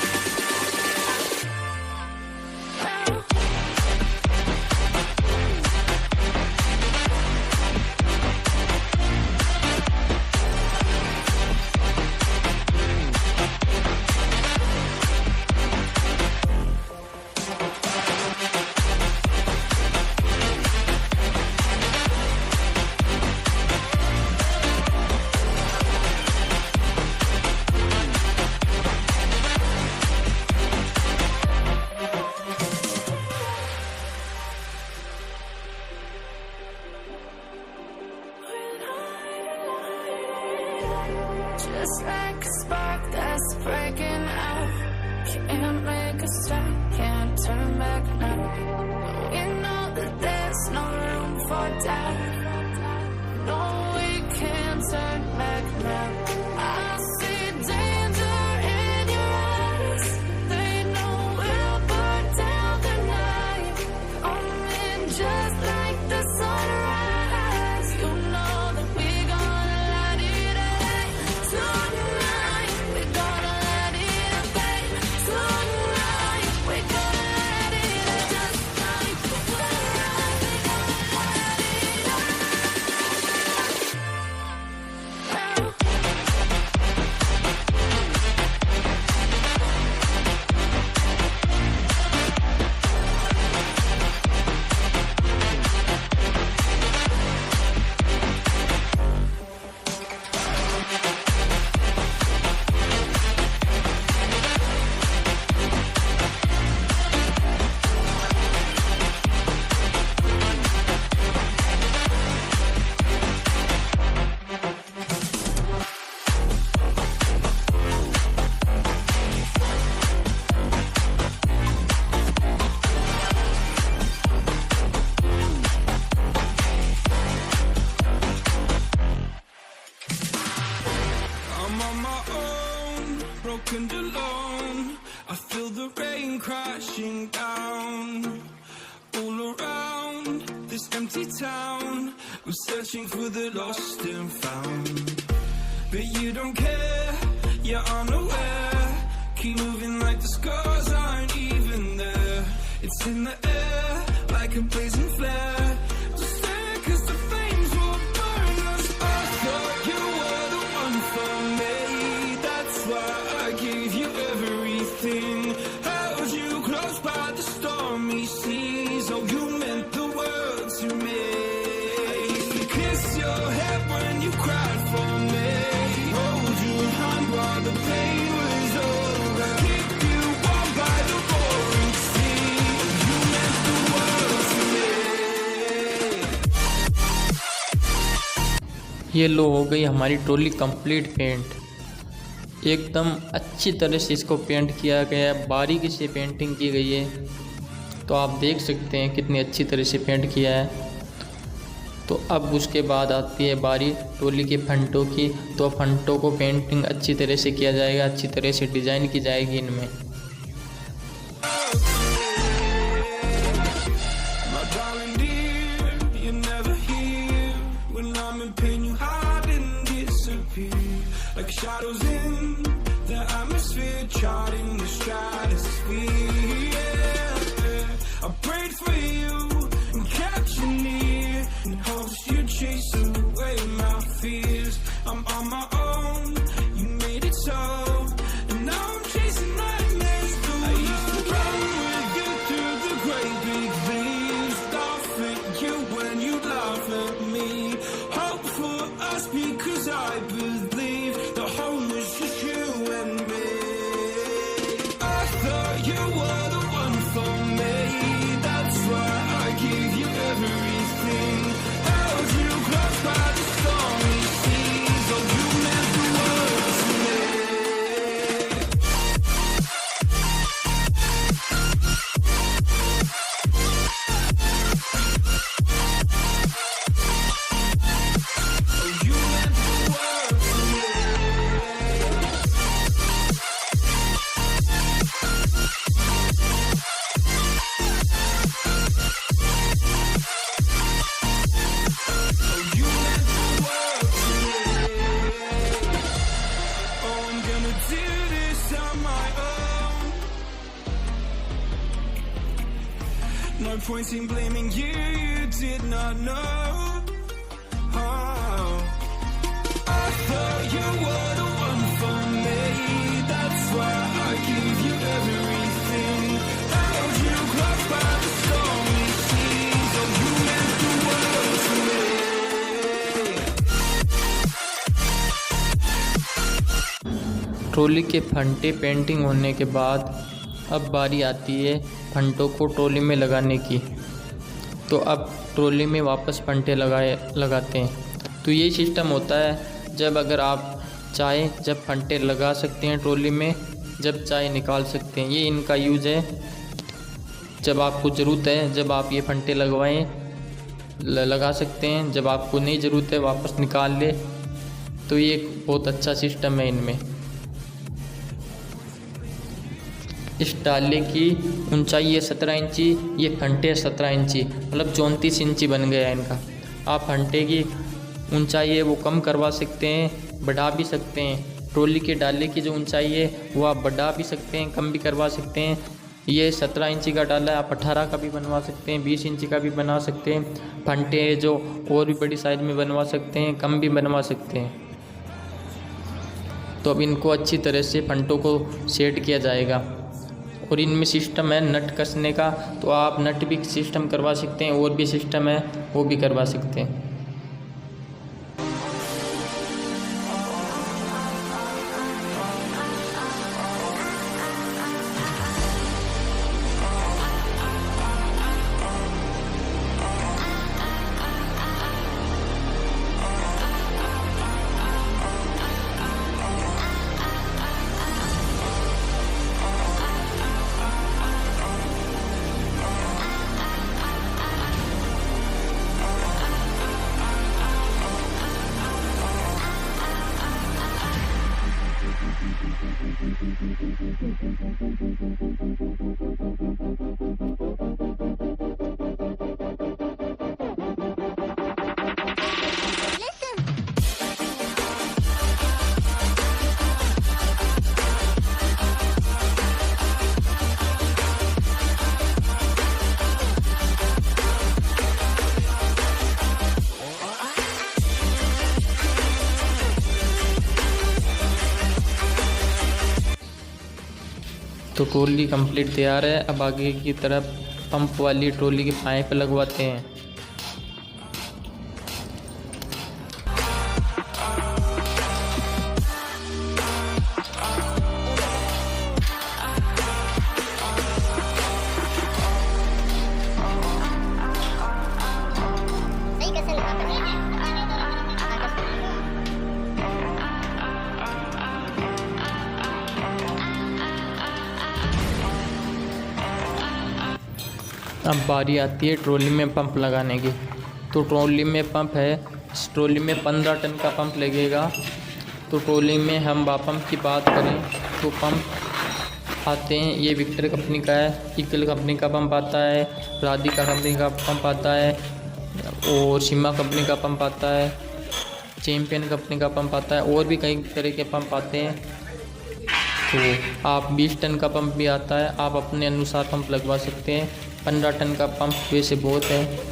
Just like a spark that's breaking out. Can't make a stop, can't turn back now. We know that there's no room for doubt. No, we can't turn back now. I see danger in your eyes. They know we'll burn down the night. Coming just like the sunrise. You know that we're gonna let it out. Tonight, we're gonna let it out. Tonight, we're gonna let it out. Just like the sunrise, we're gonna let it out. I'm on my own, broken alone. I feel the rain crashing down. All around this empty town, we're searching for the lost and found. But you don't care, you're unaware. Keep moving like the scars aren't even there. It's in the air, like a blazing flare. Just stare, 'cause the flames will burn us. I thought you were the one for me. That's why I gave you everything. Held you close by the stormy seas. Oh, you meant the world to me. I used to kiss your head when you cried for me. Hold your hand while the pain was over. Keep you warm by the roaring sea. You meant the world to me. ये लो हो गई हमारी trolley complete paint. एकदम अच्छी तरह से इसको paint किया गया है, बारीकी से पेंटिंग की गई है। तो आप देख सकते हैं कितनी अच्छी तरह से पेंट किया है। तो अब उसके बाद आती है बारी ट्रॉली के फंटों की। तो फंटों को पेंटिंग अच्छी तरह से किया जाएगा, अच्छी तरह से डिज़ाइन की जाएगी इनमें। My darling dear, you're never here. When I'm in pain, you hide and disappear. Like shadows in the atmosphere, charting the stratosphere. Yeah. I prayed for you and kept you near, in hopes you'd chase away my fears. I'm on my own, you made it so, and now I'm chasing nightmares through. I used to run with you through the great big leaves, laugh at you when you laugh at me. Hope for us because I believe the home is just you and me. no point in blaming you, you did not know. Oh, I thought you were the one for me. That's why I gave you everything. I held you close by the stormy seas. Oh, you meant the world to me. Trolley के फंटे painting होने के बाद अब बारी आती है फंटों को trolley में लगाने की। तो अब ट्रॉली में वापस फंटे लगाते हैं। तो यही सिस्टम होता है, जब अगर आप चाहें जब फंटे लगा सकते हैं ट्रॉली में, जब चाहे निकाल सकते हैं। ये इनका यूज़ है, जब आपको ज़रूरत है जब आप ये फंटे लगवाएं लगा सकते हैं, जब आपको नहीं ज़रूरत है वापस निकाल ले। तो ये एक बहुत अच्छा सिस्टम है इनमें। इस डाले की ऊंचाई है 17 इंची, ये फंटे 17 इंची, मतलब 34 इंची बन गया है इनका। आप फंटे की ऊंचाई है वो कम करवा सकते हैं, बढ़ा भी सकते हैं। ट्रॉली के डाले की जो ऊंचाई है वो आप बढ़ा भी सकते हैं, कम भी करवा सकते हैं। ये 17 इंची का डाला है, आप 18 का भी बनवा सकते हैं, 20 इंची का भी बना सकते हैं। फंटे जो और भी बड़ी साइज में बनवा सकते हैं, कम भी बनवा सकते हैं। तो अब इनको अच्छी तरह से फंटों को सेट किया जाएगा। और इनमें सिस्टम है नट कसने का, तो आप नट भी सिस्टम करवा सकते हैं, और भी सिस्टम है वो भी करवा सकते हैं। तो ट्रॉली कंप्लीट तैयार है। अब आगे की तरफ पंप वाली ट्रॉली की पाइप लगवाते हैं। अब बारी आती है ट्रॉली में पंप लगाने की। तो ट्रॉली में पंप है, इस ट्रॉली में 15 टन का पंप लगेगा। तो ट्रॉली में हम पंप की बात करें तो पंप आते हैं, ये विक्टर कंपनी का है, इकल कंपनी का पंप आता है, राधिका कंपनी का पंप आता है, और सीमा कंपनी का पंप आता है, चैम्पियन कंपनी का पंप आता है, और भी कई तरह के पंप आते हैं। तो आप 20 टन का पंप भी आता है, आप अपने अनुसार पंप लगवा सकते हैं। 15 टन का पंप वैसे बहुत है।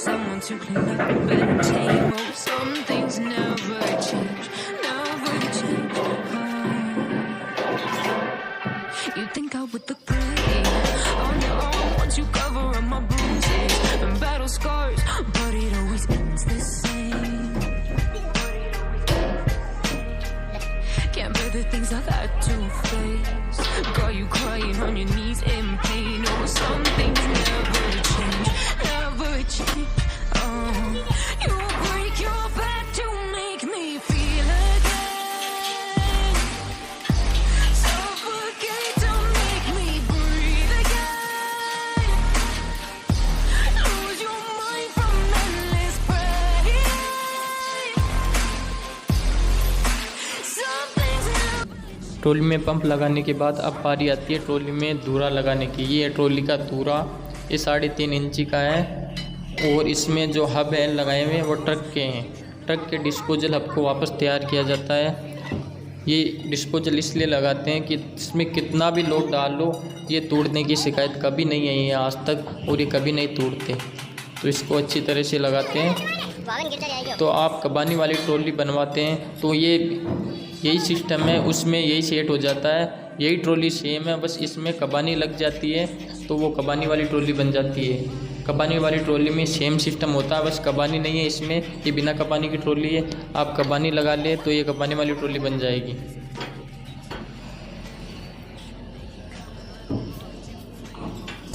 Someone to clean up a better table. Some things never change, never change. You think I would look pretty on your own once you cover up my bruises and battle scars, but it always ends the same. Can't bear the things I've had to face. Got you crying on your knees in pain. Oh, some things never change, never change. You break your back to make me feel again. Suffocate to make me breathe again. Lose your mind from endless pain. Some things never. Trolley में pump लगाने के बाद अब बारी आती है trolley में धूरा लगाने की। ये ट्रॉली का धूरा ये 3.5 इंची का है और इसमें जो हब है लगाए हुए हैं वो ट्रक के हैं। ट्रक के डिस्पोजल हब को वापस तैयार किया जाता है। ये डिस्पोजल इसलिए लगाते हैं कि इसमें कितना भी लोड डाल लो ये टूटने की शिकायत कभी नहीं आई है आज तक और ये कभी नहीं टूटते, तो इसको अच्छी तरह से लगाते हैं। तो आप कबानी वाली ट्रॉली बनवाते हैं तो यही सिस्टम है, उसमें यही सेट हो जाता है। यही ट्रॉली सेम है, बस इसमें कबानी लग जाती है तो वो कबानी वाली ट्रॉली बन जाती है। कबानी वाली ट्रॉली में सेम सिस्टम होता है, बस कबानी नहीं है इसमें, ये बिना कबानी की ट्रॉली है। आप कबानी लगा ले तो ये कबानी वाली ट्रॉली बन जाएगी।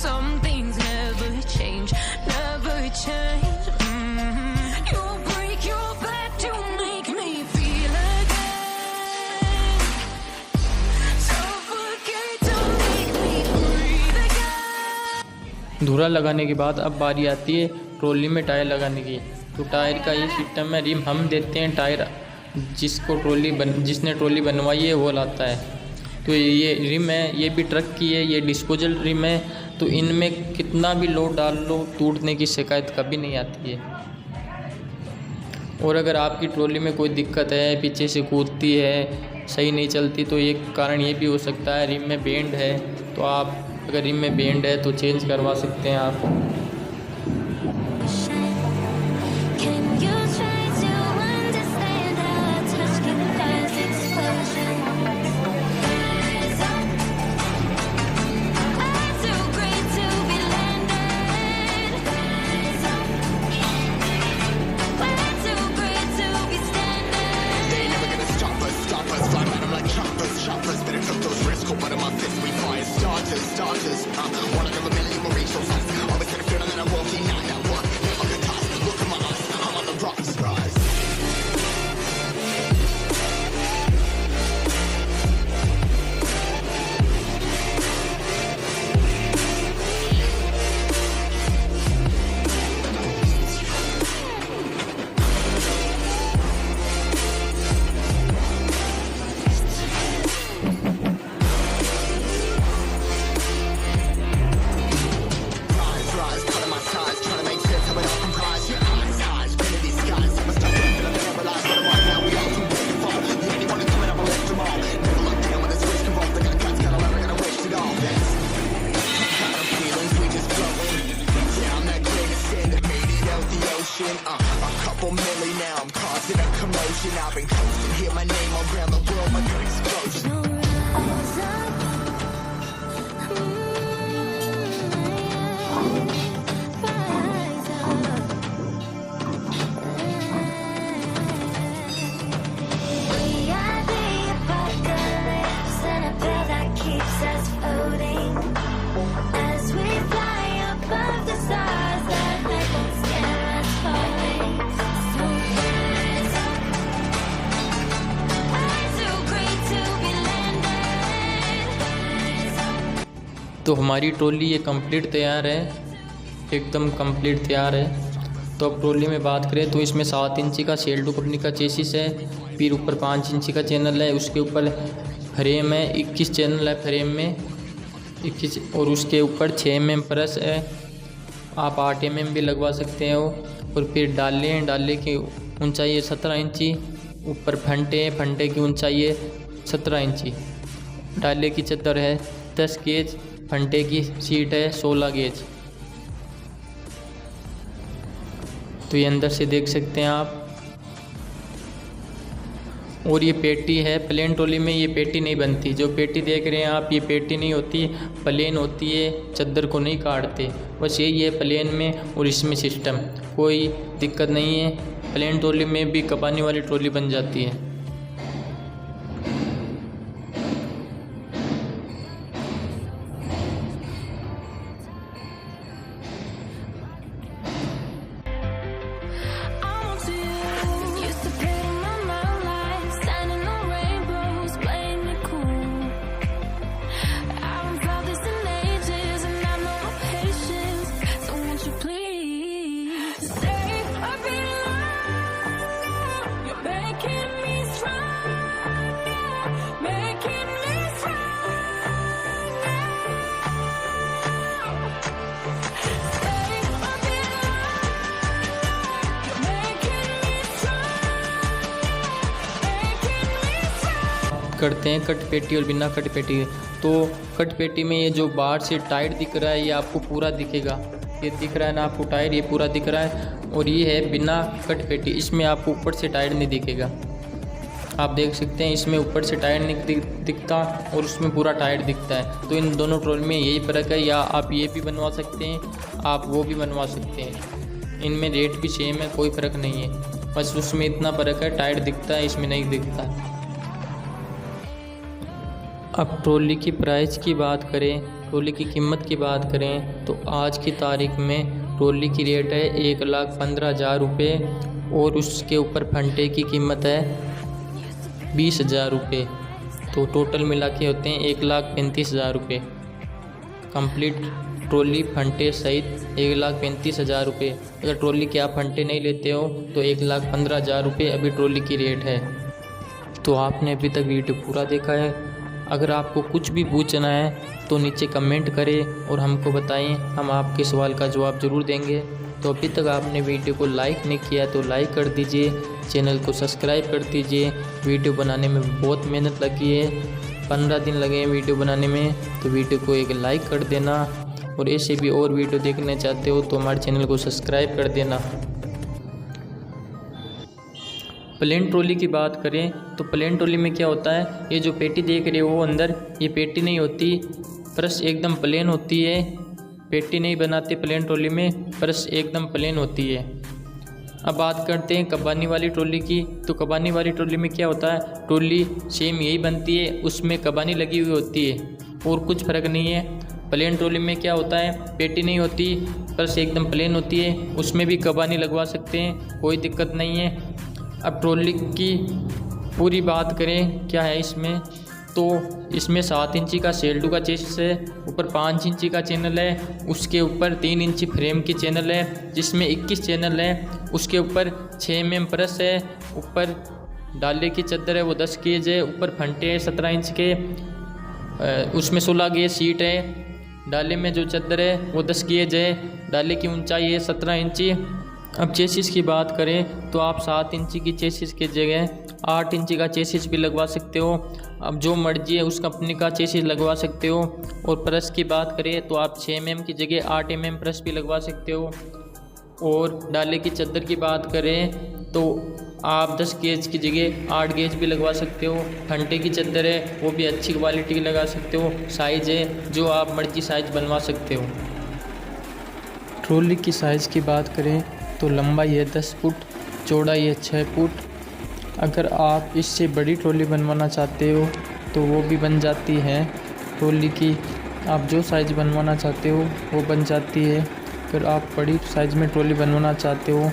Some things never change, never change. You break your back to make me feel again. Suffocate to make me breathe again. धूरा लगाने के बाद अब बारी आती है ट्रॉली में टायर लगाने की। तो टायर का ये सिस्टम है, रिम हम देते हैं, टायर जिसने ट्रॉली बनवाई है वो लाता है। तो ये रिम है, ये भी ट्रक की है, ये डिस्पोजल रिम है। तो इनमें कितना भी लोड डाल लो टूटने की शिकायत कभी नहीं आती है। और अगर आपकी ट्रॉली में कोई दिक्कत है, पीछे से कूदती है, सही नहीं चलती, तो ये कारण ये भी हो सकता है रिम में बेंड है। तो आप अगर रिम में बेंड है तो चेंज करवा सकते हैं आप। Can you try to understand how a touch can cause explosion? I'm too great to be landed. We're too great to be standing. They ain't never gonna stop us, fly at 'em like choppers, better took those risks, go butter my fist, we fire starters, one of a million will reach those heights, always had a feeling that I'm walking, not that one, never gonna toss, look in my eyes, I'm on the rocks, rise. Rise, cutting my ties, trying to make sense of it all comprise your eyes, painted these skies, I'm a stuck in it, I never realized what it was, now we all too big to fall, the anyone is coming up, I'll lift them all, never look down when it's risk involved, I got guts, got a lever, gonna waste it all, that's, got our feelings, we just flowing, yeah, I'm that greatest sin that made it out the ocean, a couple milli now, I'm causing a commotion, I've been coasting, hear my name all around the world, my good explosion. We are the apocalypse and a pill that keeps us floating as we fly above the stars that night won't scare us falling. So rise up. I'm too great to be landed. Rise up. तो हमारी trolley ये complete तैयार है, एकदम complete तैयार है। तो अब ट्रॉली में बात करें तो इसमें 7 इंची का सेल्टो कंपनी का चेसिस है, फिर ऊपर 5 इंची का चैनल है, उसके ऊपर फ्रेम है, 21 चैनल है फ्रेम में 21, और उसके ऊपर 6 mm प्रेस है, आप 8 mm भी लगवा सकते हो। और फिर डाले की ऊंचाई है 17 इंची, ऊपर फंटे की ऊंचाई है 17 इंची, डाले की चद्दर है 10 गेज, फंटे की सीट है 16 गेज। तो ये अंदर से देख सकते हैं आप। और ये पेटी है, प्लेन ट्रॉली में ये पेटी नहीं बनती, जो पेटी देख रहे हैं आप ये पेटी नहीं होती, प्लेन होती है, चद्दर को नहीं काटते, बस यही है प्लेन में। और इसमें सिस्टम कोई दिक्कत नहीं है, प्लेन ट्रॉली में भी कबानी वाली ट्रॉली बन जाती है। Making me करते हैं कट पेटी और बिना कट पेटी। तो कट पेटी में ये जो बाहर से टायर दिख रहा है ये आपको पूरा दिखेगा, ये दिख रहा है ना आपको टायर, ये पूरा दिख रहा है। और ये है बिना कट पेटी, इसमें आपको ऊपर से टायर नहीं दिखेगा। आप देख सकते हैं इसमें ऊपर से टायर नहीं दिखता और उसमें पूरा टायर दिखता है। तो इन दोनों ट्रॉली में यही फ़र्क है, या आप ये भी बनवा सकते हैं, आप वो भी बनवा सकते हैं। इनमें रेट भी सेम है, कोई फ़र्क नहीं है, बस उसमें इतना फ़र्क है टायर दिखता है, इसमें नहीं दिखता। अब ट्रॉली की प्राइस की बात करें, ट्रॉली की कीमत की बात करें तो आज की तारीख में ट्रॉली की रेट है 1,15,000 रुपये और उसके ऊपर फंटे की कीमत है 20,000 रुपये। तो टोटल मिला के होते हैं 1,35,000 रुपये। कंप्लीट ट्रॉली फंटे सहित 1,35,000 रुपये। अगर ट्रॉली के आप फंटे नहीं लेते हो तो 1,15,000 रुपये अभी ट्रॉली की रेट है। तो आपने अभी तक वीडियो पूरा देखा है। अगर आपको कुछ भी पूछना है तो नीचे कमेंट करें और हमको बताएं, हम आपके सवाल का जवाब ज़रूर देंगे। तो अभी तक आपने वीडियो को लाइक नहीं किया तो लाइक कर दीजिए, चैनल को सब्सक्राइब कर दीजिए। वीडियो बनाने में बहुत मेहनत लगी है, 15 दिन लगे हैं वीडियो बनाने में, तो वीडियो को एक लाइक कर देना। और ऐसे भी और वीडियो देखना चाहते हो तो हमारे चैनल को सब्सक्राइब कर देना। प्लेन ट्रॉली की बात करें तो प्लेन ट्रॉली में क्या होता है, ये जो पेटी देख रहे हो अंदर, ये पेटी नहीं होती, फर्श एकदम प्लेन होती है। पेटी नहीं बनाते प्लेन ट्रॉली में, फर्श एकदम प्लेन होती है। अब बात करते हैं कबानी वाली ट्रॉली की। तो कबानी वाली ट्रॉली में क्या होता है, ट्रॉली सेम यही बनती है, उसमें कबानी लगी हुई होती है और कुछ फ़र्क नहीं है। प्लेन ट्रॉली में क्या होता है, पेटी नहीं होती, फर्श एकदम प्लेन होती है, उसमें भी कबानी लगवा सकते हैं, कोई दिक्कत नहीं है। अब ट्रॉली की पूरी बात करें क्या है इसमें, तो इसमें 7 इंची का सेल्डू का चेसिस है, ऊपर 5 इंची का चैनल है, उसके ऊपर 3 इंची फ्रेम की चैनल है जिसमें 21 चैनल है, उसके ऊपर 6 mm प्रेस है, ऊपर डाले की चादर है वो 10 गेज है, ऊपर फंटे हैं 17 इंच के, उसमें 16 गेज सीट है, डाले में जो चादर है वो 10 गेज है, डाले की ऊंचाई है 17 इंची। अब चेसिस की बात करें तो आप 7 इंची की चेसिस की जगह 8 इंची का चेसिस भी लगवा सकते हो। अब जो मर्जी है उस कंपनी का चेसिस लगवा सकते हो। और प्रेस की बात करें तो आप 6 mm की जगह 8 mm प्रेस भी लगवा सकते हो। और डाले की चादर की बात करें तो आप 10 गेज की जगह 8 गेज भी लगवा सकते हो। फंटे की चादर है वो भी अच्छी क्वालिटी की लगा सकते हो। साइज़ है जो आप मर्जी साइज़ बनवा सकते हो। ट्रॉली की साइज़ की बात करें तो लंबाई है 10 फुट, चौड़ाई है 6 फुट। अगर आप इससे बड़ी ट्रॉली बनवाना चाहते हो तो वो भी बन जाती है। ट्रॉली की आप जो साइज़ बनवाना चाहते हो वो बन जाती है। अगर आप बड़ी साइज़ में ट्रॉली बनवाना चाहते हो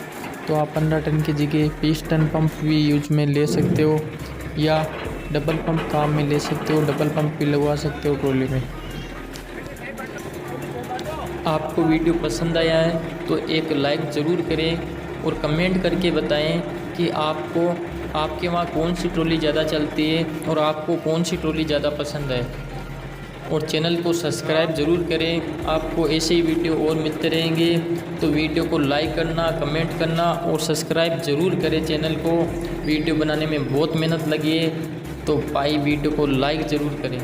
तो आप 15 टन की जगह 20 टन पंप भी यूज में ले सकते हो, या डबल पंप काम में ले सकते हो, डबल पंप भी लगवा सकते हो ट्रॉली में। आपको वीडियो पसंद आया है तो एक लाइक ज़रूर करें और कमेंट करके बताएं कि आपको आपके वहाँ कौन सी ट्रॉली ज़्यादा चलती है और आपको कौन सी ट्रॉली ज़्यादा पसंद है। और चैनल को सब्सक्राइब ज़रूर करें, आपको ऐसे ही वीडियो और मिलते रहेंगे। तो वीडियो को लाइक करना, कमेंट करना और सब्सक्राइब ज़रूर करें चैनल को। वीडियो बनाने में बहुत मेहनत लगी है, तो भाई वीडियो को लाइक ज़रूर करें।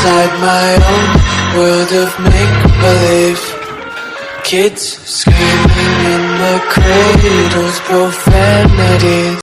inside my own world of make-believe. Kids screaming in the cradles, profanities.